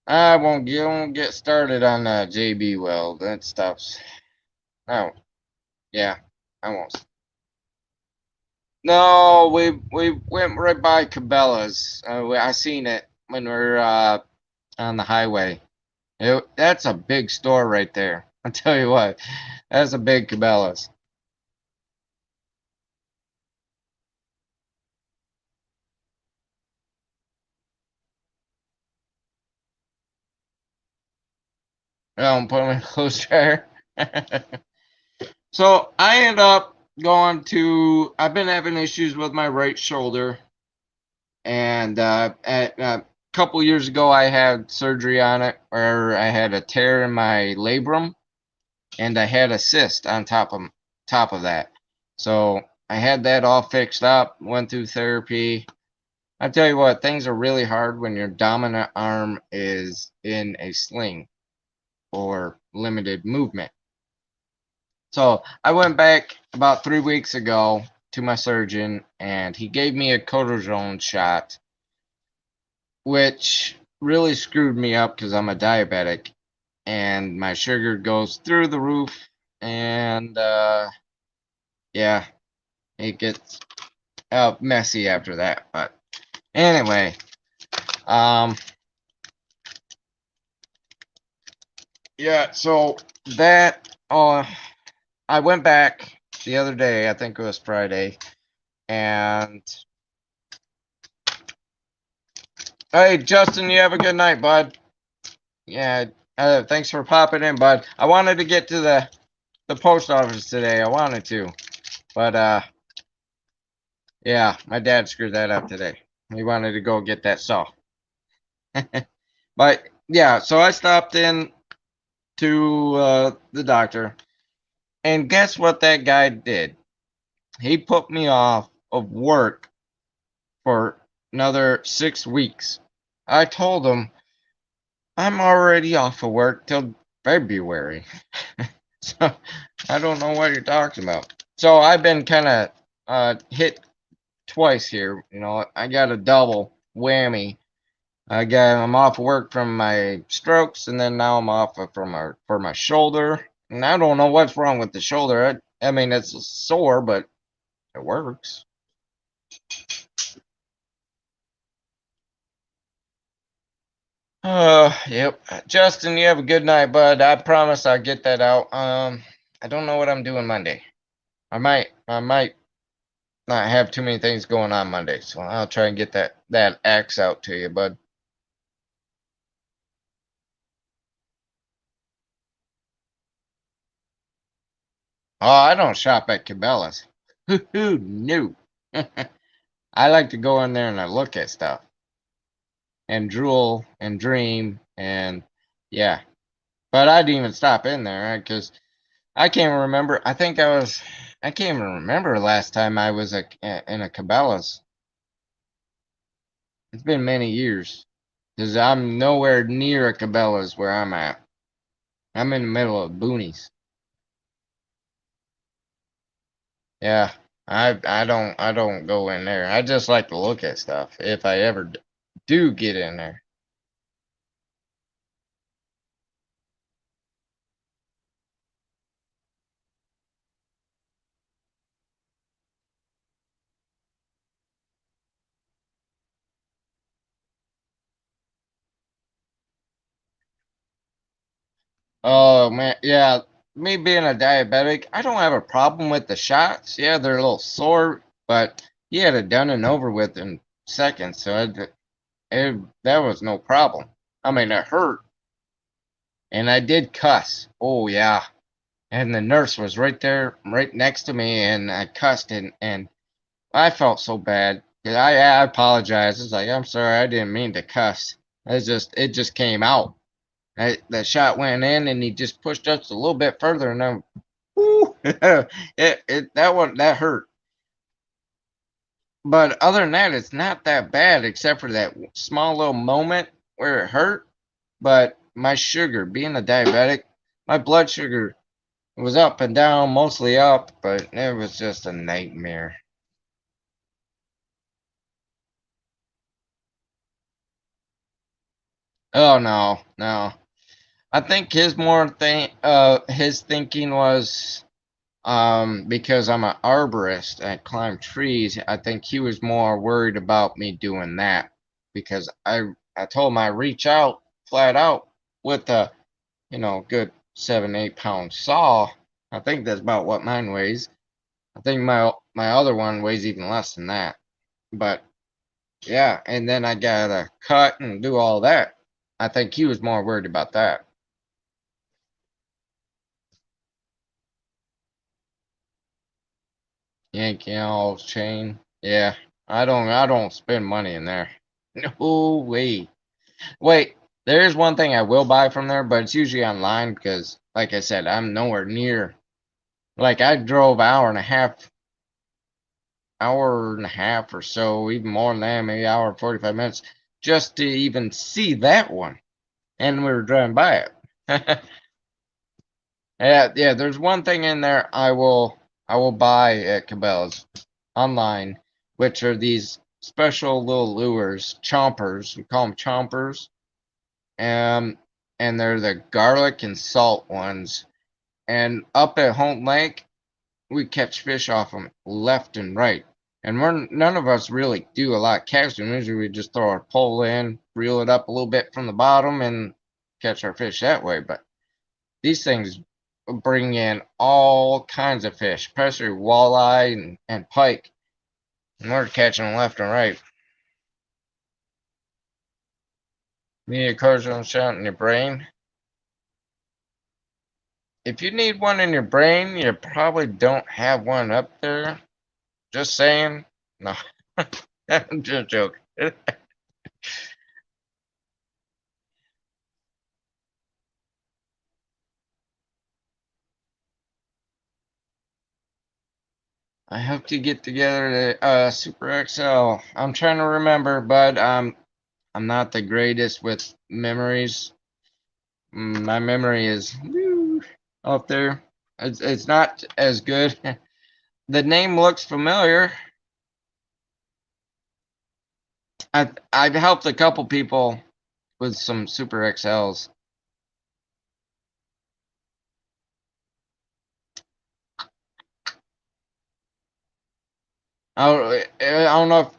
I won't get started on JB Weld. That stuff's oh yeah, I won't. No, we went right by Cabela's. I seen it when we are on the highway. That's a big store right there. I'll tell you what, that's a big Cabela's. Don't put me in a close dryer. So I end up I've been having issues with my right shoulder, and a couple years ago I had surgery on it where I had a tear in my labrum, and I had a cyst on top of that. So I had that all fixed up, went through therapy. I tell you what, things are really hard when your dominant arm is in a sling or limited movement. So I went back about 3 weeks ago to my surgeon, and he gave me a cortisone shot, which really screwed me up because I'm a diabetic and my sugar goes through the roof. And yeah, it gets messy after that. But anyway, um, yeah. So that I went back the other day. I think it was Friday, and hey, Justin, you have a good night, bud. Yeah, thanks for popping in, bud. I wanted to get to the post office today. I wanted to, but yeah, my dad screwed that up today. He wanted to go get that saw. But yeah, so I stopped in to the doctor, and guess what that guy did? He put me off of work for another 6 weeks. I told him I'm already off of work till February. So I don't know what you're talking about. So I've been kind of hit twice here. You know, I got a double whammy. I'm off work from my strokes, and then now I'm off for my shoulder. And I don't know what's wrong with the shoulder. I mean, it's sore, but it works. Yep. Justin, you have a good night, bud. I promise I'll get that out. I don't know what I'm doing Monday. I might not have too many things going on Monday, so I'll try and get that axe out to you, bud. Oh, I don't shop at Cabela's. Who knew? I like to go in there and I look at stuff and drool and dream and yeah. But I didn't even stop in there because I can't remember. I can't even remember last time I was in a Cabela's. It's been many years because I'm nowhere near a Cabela's where I'm at. I'm in the middle of boonies. Yeah, I don't go in there. I just like to look at stuff if I ever do get in there. Oh man, yeah. Me being a diabetic, I don't have a problem with the shots. Yeah, they're a little sore, but he had it done and over with in seconds, so that was no problem. I mean, it hurt, and I did cuss. Oh yeah, and the nurse was right there, right next to me, and I cussed, and I felt so bad. I apologized. It's like I'm sorry, I didn't mean to cuss. It just came out. The shot went in, and he just pushed us a little bit further, and then, whoo, that hurt. But other than that, it's not that bad, except for that small little moment where it hurt. But my sugar, being a diabetic, my blood sugar was up and down, mostly up, but it was just a nightmare. Oh no, no. I think his thinking was because I'm an arborist and I climb trees. I think he was more worried about me doing that because I told him I reach out flat out with a good 7 8 pound saw. I think that's about what mine weighs. I think my other one weighs even less than that. But yeah, and then I gotta cut and do all that. I think he was more worried about that. Yankee chain. Yeah, I don't spend money in there. No way. Wait, there is one thing I will buy from there, but it's usually online because, like I said, I'm nowhere near. Like I drove hour and a half or so, even more than that, maybe hour and 45 minutes, just to even see that one. And we were driving by it. Yeah, there's one thing in there I will buy at Cabela's online, which are these special little lures, chompers. We call them chompers. Um, and they're the garlic and salt ones. And up at Home Lake, we catch fish off them left and right. And none of us really do a lot of casting. Usually we just throw our pole in, reel it up a little bit from the bottom, and catch our fish that way. But these things bring in all kinds of fish, especially walleye and pike. And we're catching them left and right. Need a cortisone shot in your brain. If you need one in your brain, you probably don't have one up there. Just saying. No, I'm just joking. I hope to get together to Super XL. I'm trying to remember, but I'm not the greatest with memories. My memory is up there. It's not as good. The name looks familiar. I've helped a couple people with some Super XLs. I don't know if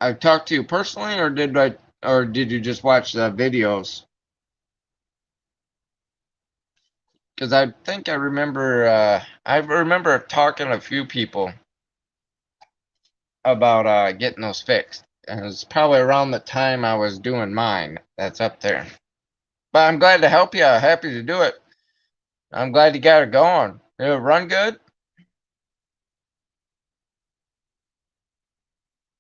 I've talked to you personally, or did you just watch the videos? Because I think I remember talking to a few people about getting those fixed. And it was probably around the time I was doing mine. That's up there. But I'm glad to help you. Happy to do it. I'm glad you got it going. It'll run good.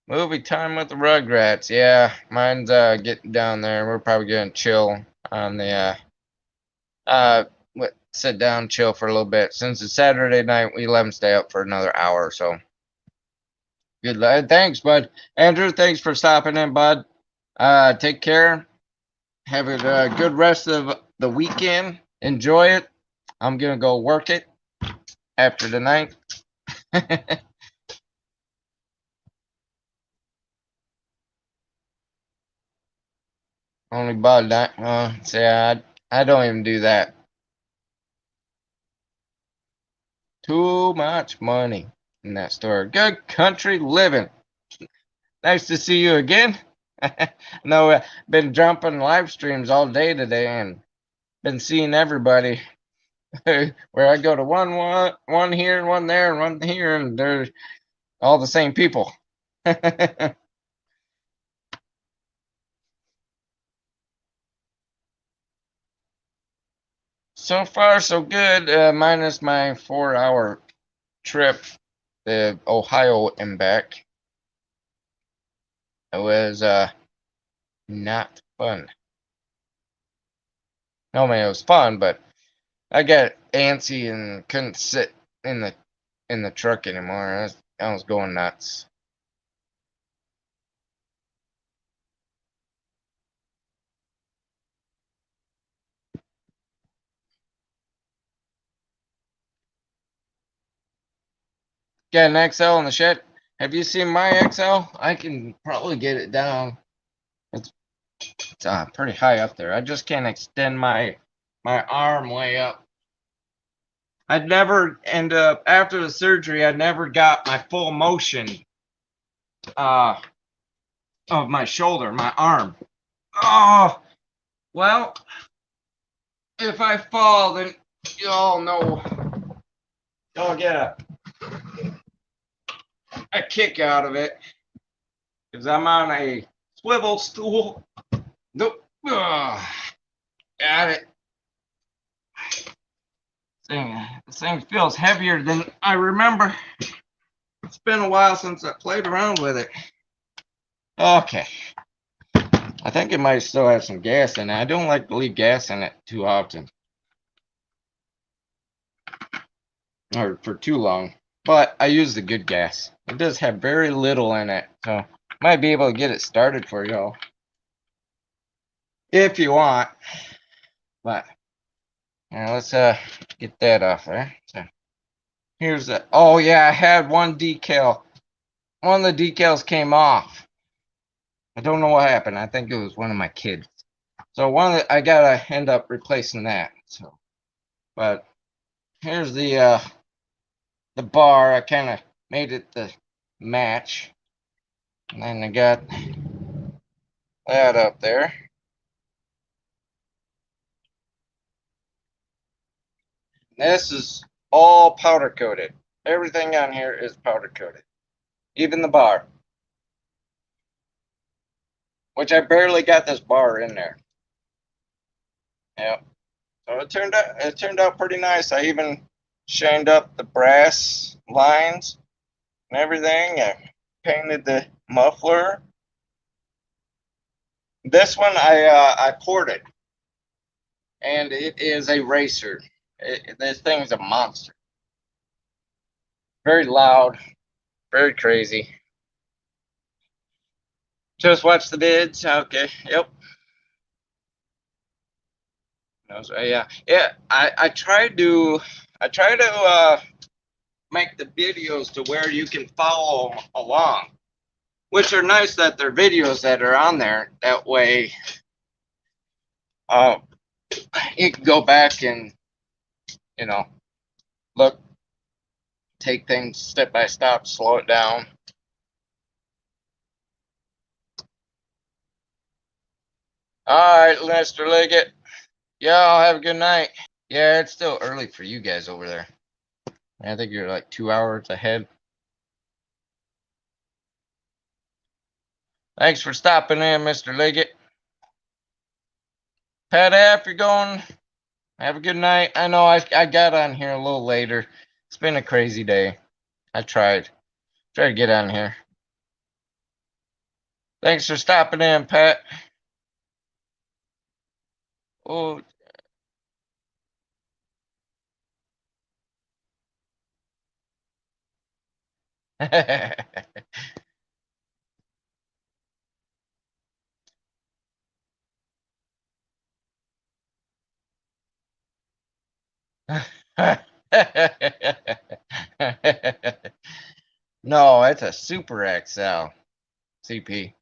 Movie time with the Rugrats. Yeah, mine's getting down there. We're probably gonna chill on the uh sit down, chill for a little bit. Since it's Saturday night, we let them stay up for another hour or so. Good lad. Thanks, bud. Andrew, thanks for stopping in, bud. Take care. Have a good rest of the weekend. Enjoy it. I'm gonna go work it after tonight. Only Bud. See, I don't even do that. Too much money in that store. Good country living. Nice to see you again. No, been jumping live streams all day today and been seeing everybody. Where I go to one here, one there, and one here, and they're all the same people. So far, so good. Minus my 4-hour trip to Ohio and back. It was not fun. No, man, it was fun, but I got antsy and couldn't sit in the truck anymore. I was going nuts. Got an XL in the shed. Have you seen my XL? I can probably get it down. It's, it's pretty high up there. I just can't extend my arm way up. I'd never end up after the surgery. I never got my full motion uh, of my shoulder, my arm. Oh, well, if I fall, then you all know you'll get a kick out of it because I'm on a swivel stool. Nope. Ugh, got it. This thing feels heavier than I remember. It's been a while since I played around with it. Okay. I think it might still have some gas in it. I don't like to leave gas in it too often. Or for too long. But I use the good gas. It does have very little in it. So might be able to get it started for y'all. If you want. But now let's get that off there. So here's the oh yeah, I had one decal. One of the decals came off. I don't know what happened. I think it was one of my kids. So I gotta end up replacing that. So but here's the bar. I kinda made it the match. And then I got that up there. This is all powder coated. Everything on here is powder coated. Even the bar. Which I barely got this bar in there. Yep. So it turned out pretty nice. I even shined up the brass lines and everything. I painted the muffler. This one I ported, and it is a racer. This thing's a monster. Very loud, very crazy. Just watch the vids. Okay. Yep. Yeah. Yeah. I try to make the videos to where you can follow along, which are nice that they're videos that are on there. That way, uh, you can go back and you know look, take things step by step, slow it down. All right, Mr. Liggett. Y'all have a good night. Yeah, it's still early for you guys over there. I think you're like 2 hours ahead. Thanks for stopping in, Mr. Liggett. Pat F, you're going. Have a good night. I know I got on here a little later. It's been a crazy day. I tried to get on here. Thanks for stopping in, Pat. Oh. No, it's a Super XL CP.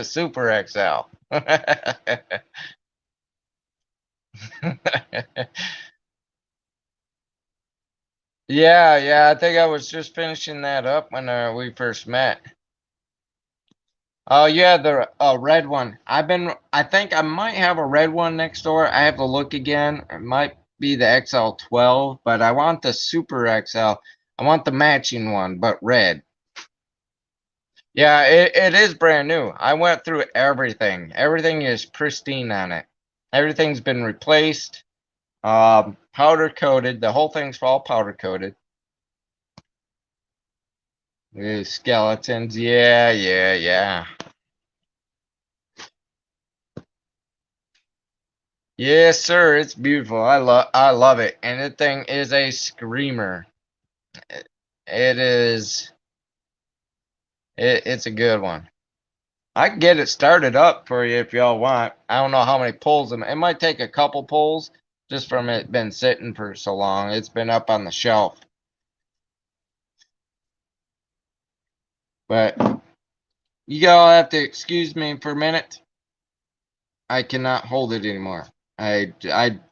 Super XL. Yeah, yeah, I think I was just finishing that up when we first met. Oh, yeah, the red one. I think I might have a red one next door. I have to look again. It might be the XL12, but I want the Super XL. I want the matching one, but red. Yeah, it is brand new. I went through everything. Everything is pristine on it. Everything's been replaced, powder coated. The whole thing's all powder coated. The skeletons, yeah, yeah, yeah. Yes, sir. It's beautiful. I love it. And the thing is a screamer. It, it is it's a good one. I can get it started up for you if y'all want. I don't know how many pulls it might take a couple pulls just from it been sitting for so long. It's been up on the shelf. But you all have to excuse me for a minute. I cannot hold it anymore. I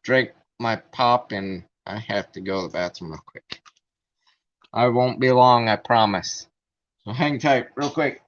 drank my pop and I have to go to the bathroom real quick. I won't be long, I promise. So hang tight real quick.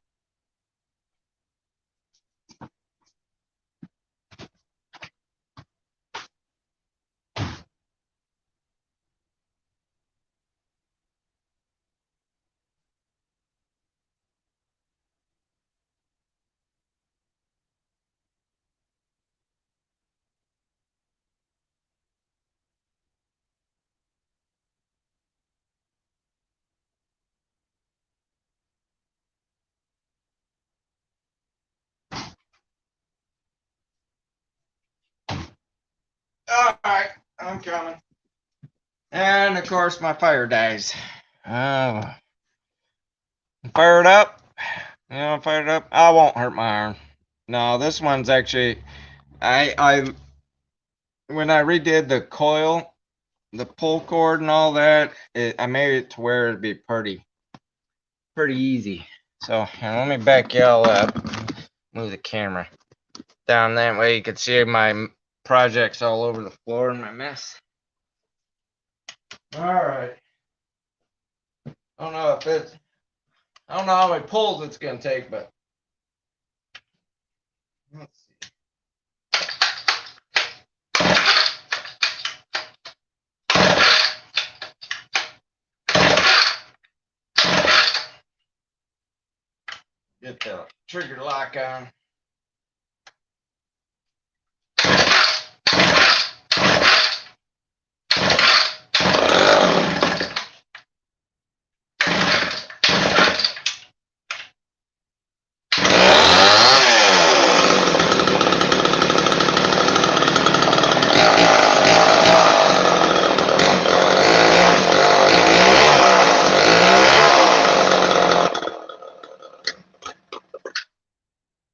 Alright, I'm coming. And of course my fire dies. Fire it up. Fire it up. I won't hurt my iron. No, this one's actually I when I redid the coil, the pull cord and all that, I made it to where it'd be pretty easy. So here, let me back y'all up. Move the camera down that way you can see my projects all over the floor and my mess. Alright. I don't know how many pulls it's gonna take, but let's see. Get the trigger lock on.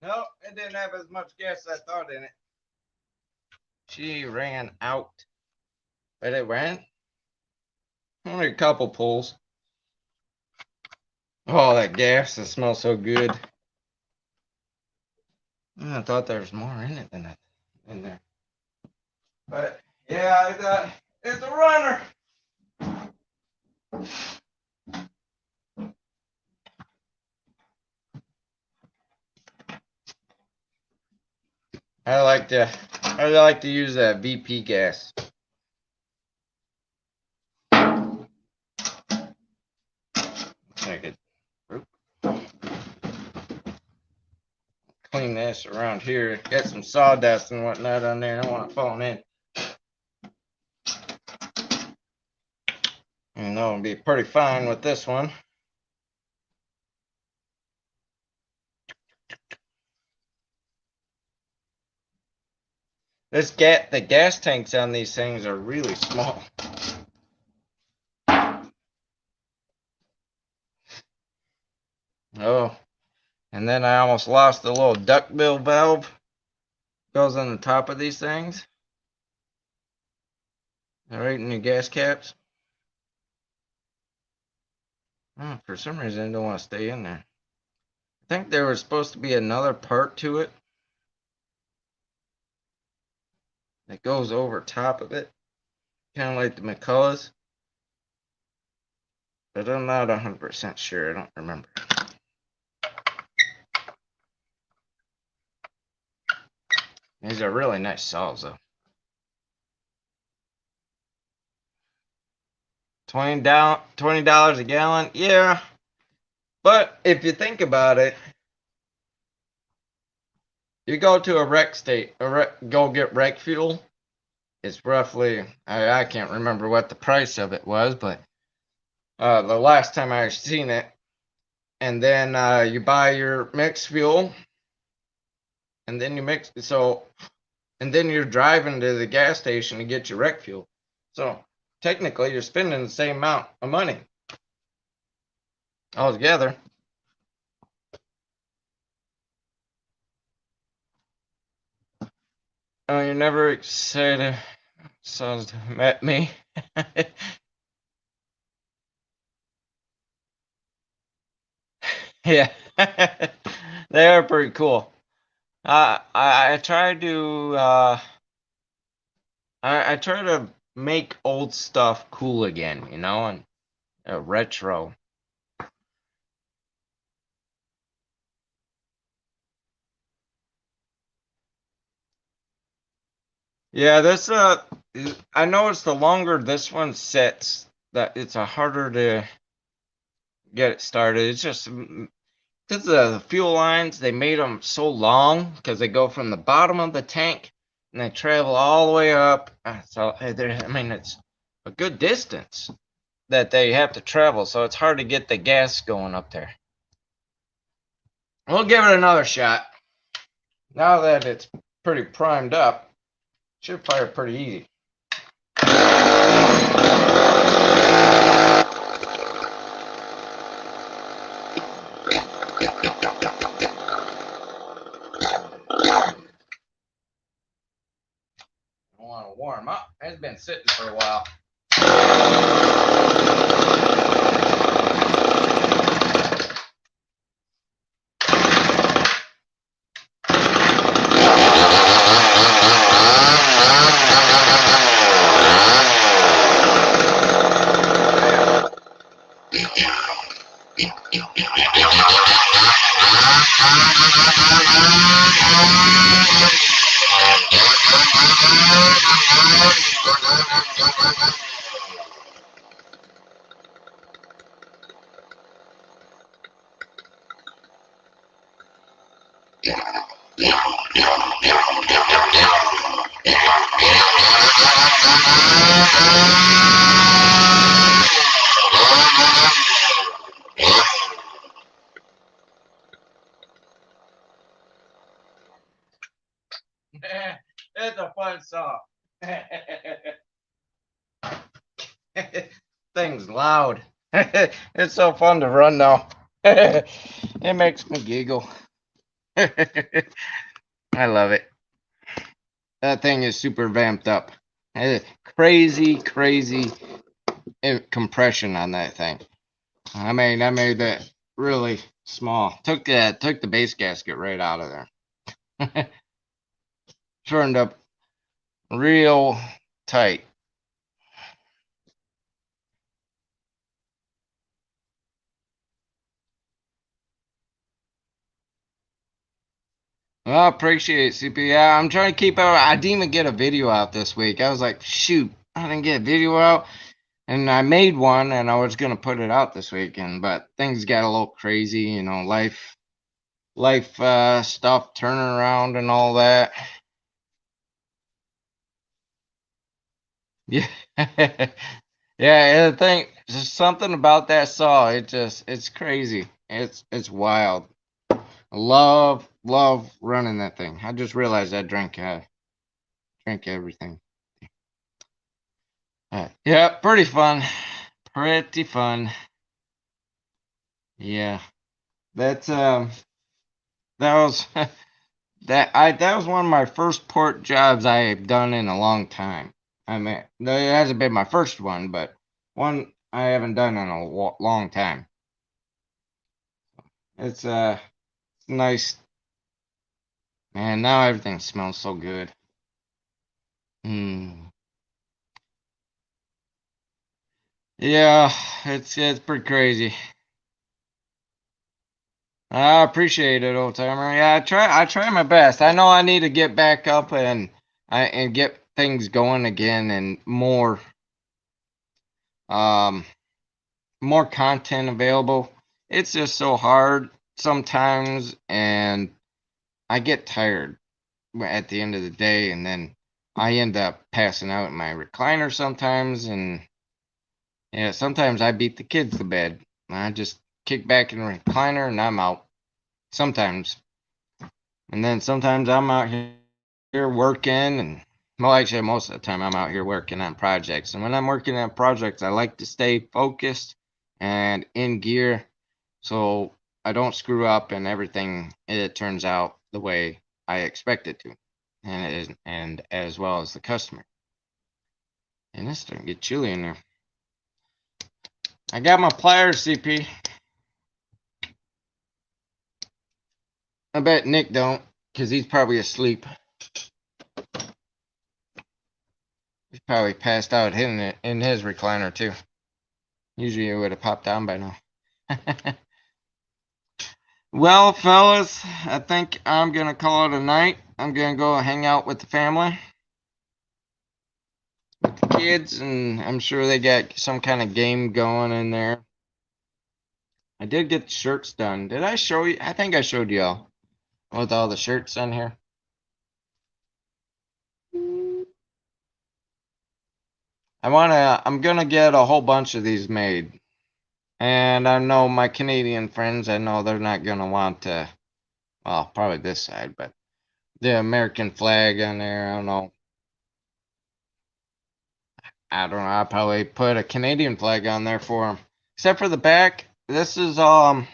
Nope, it didn't have as much gas as I thought in it. She ran out. But it ran only a couple pulls. Oh, that gas, it smells so good. I thought there was more in it than that in there. But yeah, it's a runner. I like to use that VP gas. I could clean this around here. Got some sawdust and whatnot on there. I don't want it falling in. And that'll be pretty fine with this one. The gas tanks on these things are really small. Oh, and then I almost lost the little duckbill valve. Goes on the top of these things. Right in your gas caps. Oh, for some reason, I don't want to stay in there. I think there was supposed to be another part to it that goes over top of it, kind of like the McCulloughs. But I'm not 100% sure. I don't remember. These are really nice saws, though. $20 a gallon, yeah. But if you think about it, you go to a wreck state, go get wreck fuel. It's roughly, I can't remember what the price of it was, but the last time I seen it. And then you buy your mixed fuel, and then you mix. And then you're driving to the gas station to get your wreck fuel. So technically, you're spending the same amount of money altogether. Oh, you never excited sons met me. Yeah, they are pretty cool. I try to I try to make old stuff cool again, and retro. Yeah, this I noticed the longer this one sits, that it's a harder to get it started. It's just because the fuel lines, they made them so long because they go from the bottom of the tank and they travel all the way up. So I mean, it's a good distance that they have to travel, so it's hard to get the gas going up there. We'll give it another shot. Now that it's pretty primed up, should fire pretty easy. It's been sitting for a while. It's a fun song. Thing's loud. It's so fun to run though. It makes me giggle. I love it. That thing is super vamped up. Crazy compression on that thing. I made that really small. Took the base gasket right out of there. Turned up real tight. Well, I appreciate it, CP. Yeah, I'm trying to keep out. I didn't even get a video out this week. I was like, shoot, I didn't get a video out. And I made one and I was gonna put it out this weekend, but things got a little crazy, you know, life stuff turning around and all that. Yeah. Yeah, I think just something about that saw, it's crazy. It's wild. I love running that thing. I just realized I drank everything. Yeah, pretty fun. Pretty fun. Yeah. That's that was that was one of my first port jobs I have done in a long time. I mean, it hasn't been my first one, but one I haven't done in a long time. It's nice. Man, now everything smells so good. Yeah, it's pretty crazy. I appreciate it, old timer. Yeah, I try my best. I know I need to get back up and get things going again and more content available. It's just so hard sometimes, and I get tired at the end of the day, and then I end up passing out in my recliner sometimes, and yeah, sometimes I beat the kids to bed. I just kick back in the recliner and I'm out. Sometimes. And then sometimes I'm out here working and well, actually most of the time I'm out here working on projects. And when I'm working on projects, I like to stay focused and in gear so I don't screw up and everything it turns out the way I expect it to. And as well as the customer. And it's starting to get chilly in there. I got my pliers, CP. I bet Nick don't, because he's probably asleep. He's probably passed out in his recliner too. Usually it would have popped down by now. Well, fellas, I think I'm gonna call it a night. I'm gonna go hang out with the family, with the kids, and I'm sure they got some kind of game going in there. I did get the shirts done. Did I show you? I think I showed y'all with all the shirts on here. I'm gonna get a whole bunch of these made. And I know my Canadian friends, I know they're not gonna want to, well, probably this side, but the American flag on there, I don't know. I'll probably put a Canadian flag on there for them. Except for the back, this is all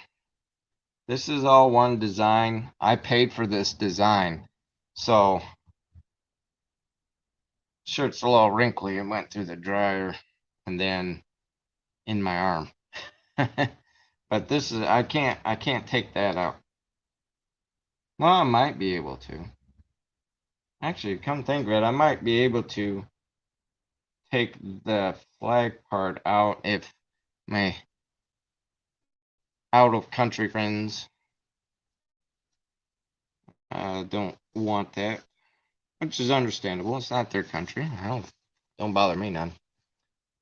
one design. I paid for this design. So shirt's a little wrinkly. It went through the dryer and then in my arm. But this is I can't take that out. Well, I might be able to. Actually, come think of it, I might be able to take the flag part out if my out of country friends don't want that, which is understandable. It's not their country. Don't bother me none.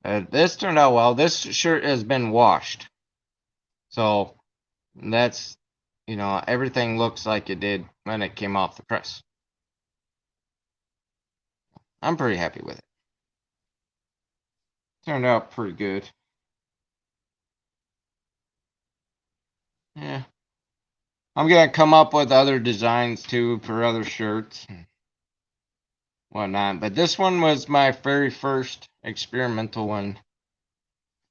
This turned out well. This shirt has been washed, so that's everything looks like it did when it came off the press. I'm pretty happy with it. Turned out pretty good. Yeah. I'm gonna come up with other designs too for other shirts and whatnot. But this one was my very first experimental one.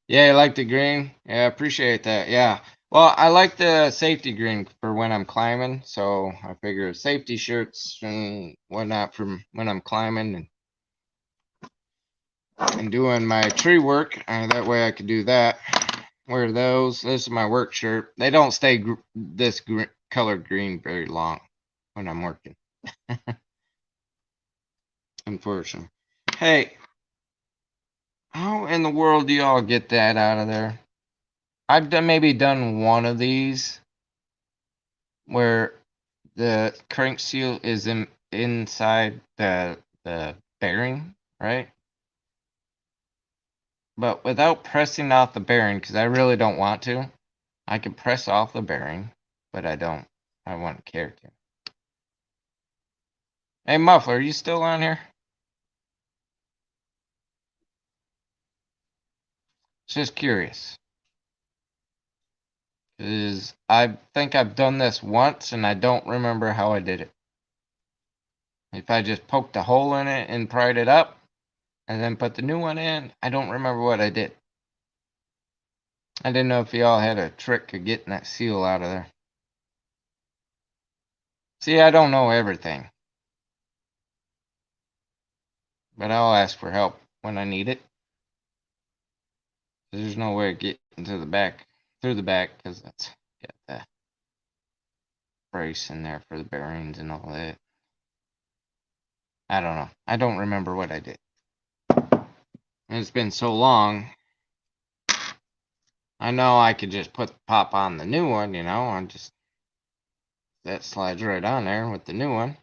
Yeah, you like the green? Yeah, I appreciate that. Yeah. Well, I like the safety green for when I'm climbing, so I figure safety shirts and whatnot from when I'm climbing and doing my tree work. That way I could do that. Wear those. This is my work shirt. They don't stay this color green very long when I'm working. Unfortunately. Hey, how in the world do y'all get that out of there? I've maybe done one of these where the crank seal is inside the bearing, right? But without pressing off the bearing, because I really don't want to. I can press off the bearing, but I don't. I wouldn't care to. Hey, Muffler, are you still on here? Just curious. Because I think I've done this once and I don't remember how I did it. If I just poked a hole in it and pried it up and then put the new one in, I don't remember what I did. I didn't know if y'all had a trick of getting that seal out of there. See, I don't know everything. But I'll ask for help when I need it. There's no way of getting to the back, through the back, because that's got the brace in there for the bearings and all that. I don't know. I don't remember what I did. It's been so long. I know I could just pop on the new one, and just that slides right on there with the new one.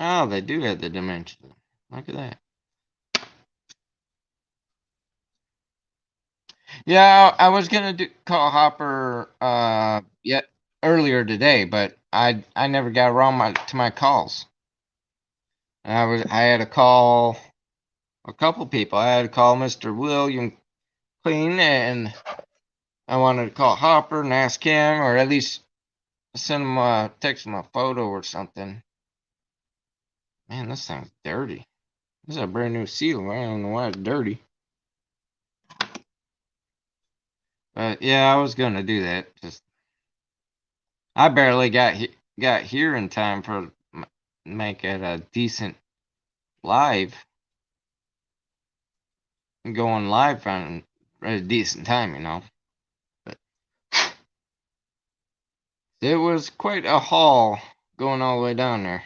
Oh, they do have the dimensions. Look at that. Yeah, I was gonna call Hopper yet earlier today, but I never got around to my calls. I had to call a couple people. I had to call Mr. William Clean, and I wanted to call Hopper and ask him, or at least send him text him a photo or something. Man, this thing's dirty. This is a brand new seal. I don't know why it's dirty. But yeah, I was gonna do that. Just I barely got here in time for make it a decent live. Going live on a decent time, But it was quite a haul going all the way down there.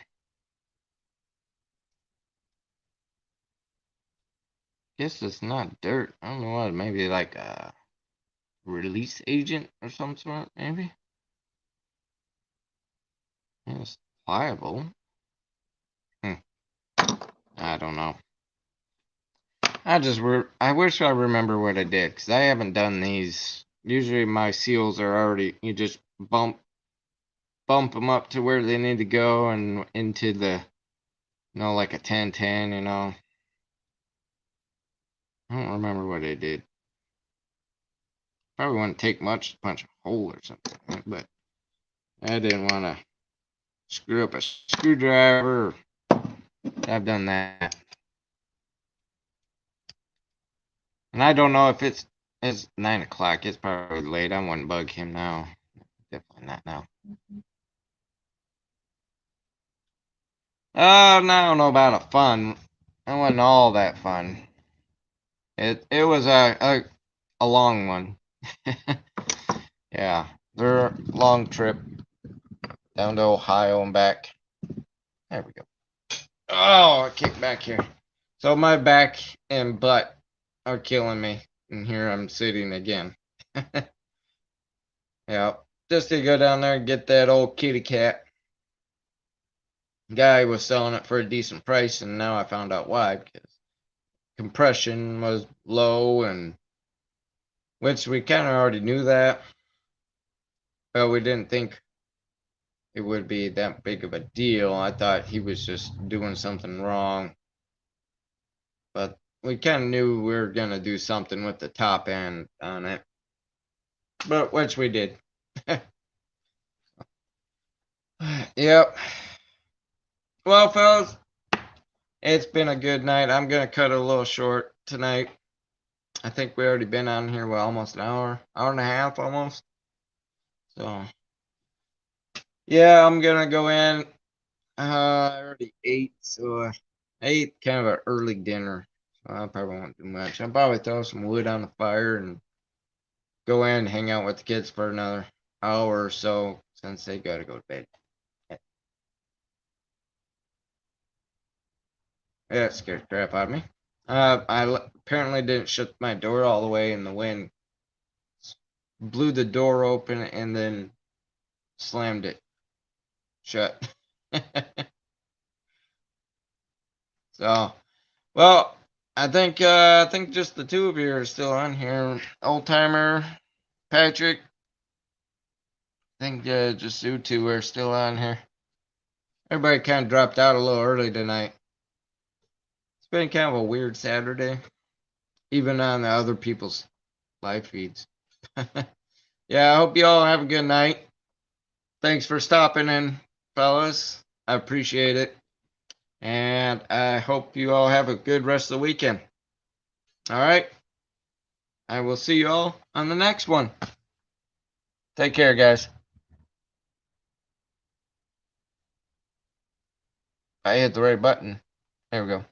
Guess it's not dirt. I don't know what. Maybe like a release agent or some sort. Maybe. Yeah, it's pliable. I don't know. I wish I remember what I did, because I haven't done these. Usually my seals are already, you just bump them up to where they need to go and into the, like a 10-10, I don't remember what I did. Probably wouldn't take much to punch a hole or something, but I didn't want to screw up a screwdriver. I've done that. And I don't know if it's 9 o'clock. It's probably late. I wouldn't bug him now. Definitely not now. I don't know about a fun. It wasn't all that fun. It was a long one. Yeah, they're long trip down to Ohio and back. There we go. Oh, I kicked back here. So my back and butt are killing me, and here I'm sitting again. Yeah, just to go down there and get that old kitty cat. Guy was selling it for a decent price, and now I found out why, because compression was low, and which we kind of already knew that, but we didn't think it would be that big of a deal. I thought he was just doing something wrong, but we kind of knew we were gonna do something with the top end on it, but which we did. Yep. Well, fellas, it's been a good night. I'm gonna cut it a little short tonight. I think we already been on here, well, almost an hour and a half almost. So, yeah, I'm gonna go in. I already ate, so I ate kind of an early dinner. So I probably won't do much. I'll probably throw some wood on the fire and go in and hang out with the kids for another hour or so since they gotta go to bed. Yeah, it scared the crap out of me. Apparently didn't shut my door all the way, and the wind blew the door open and then slammed it shut. So, well, I think just the two of you are still on here. Old timer, Patrick. I think just you two are still on here. Everybody kind of dropped out a little early tonight. It's been kind of a weird Saturday, even on the other people's live feeds. Yeah, I hope you all have a good night. Thanks for stopping in, fellas. I appreciate it. And I hope you all have a good rest of the weekend. All right. I will see you all on the next one. Take care, guys. I hit the right button. There we go.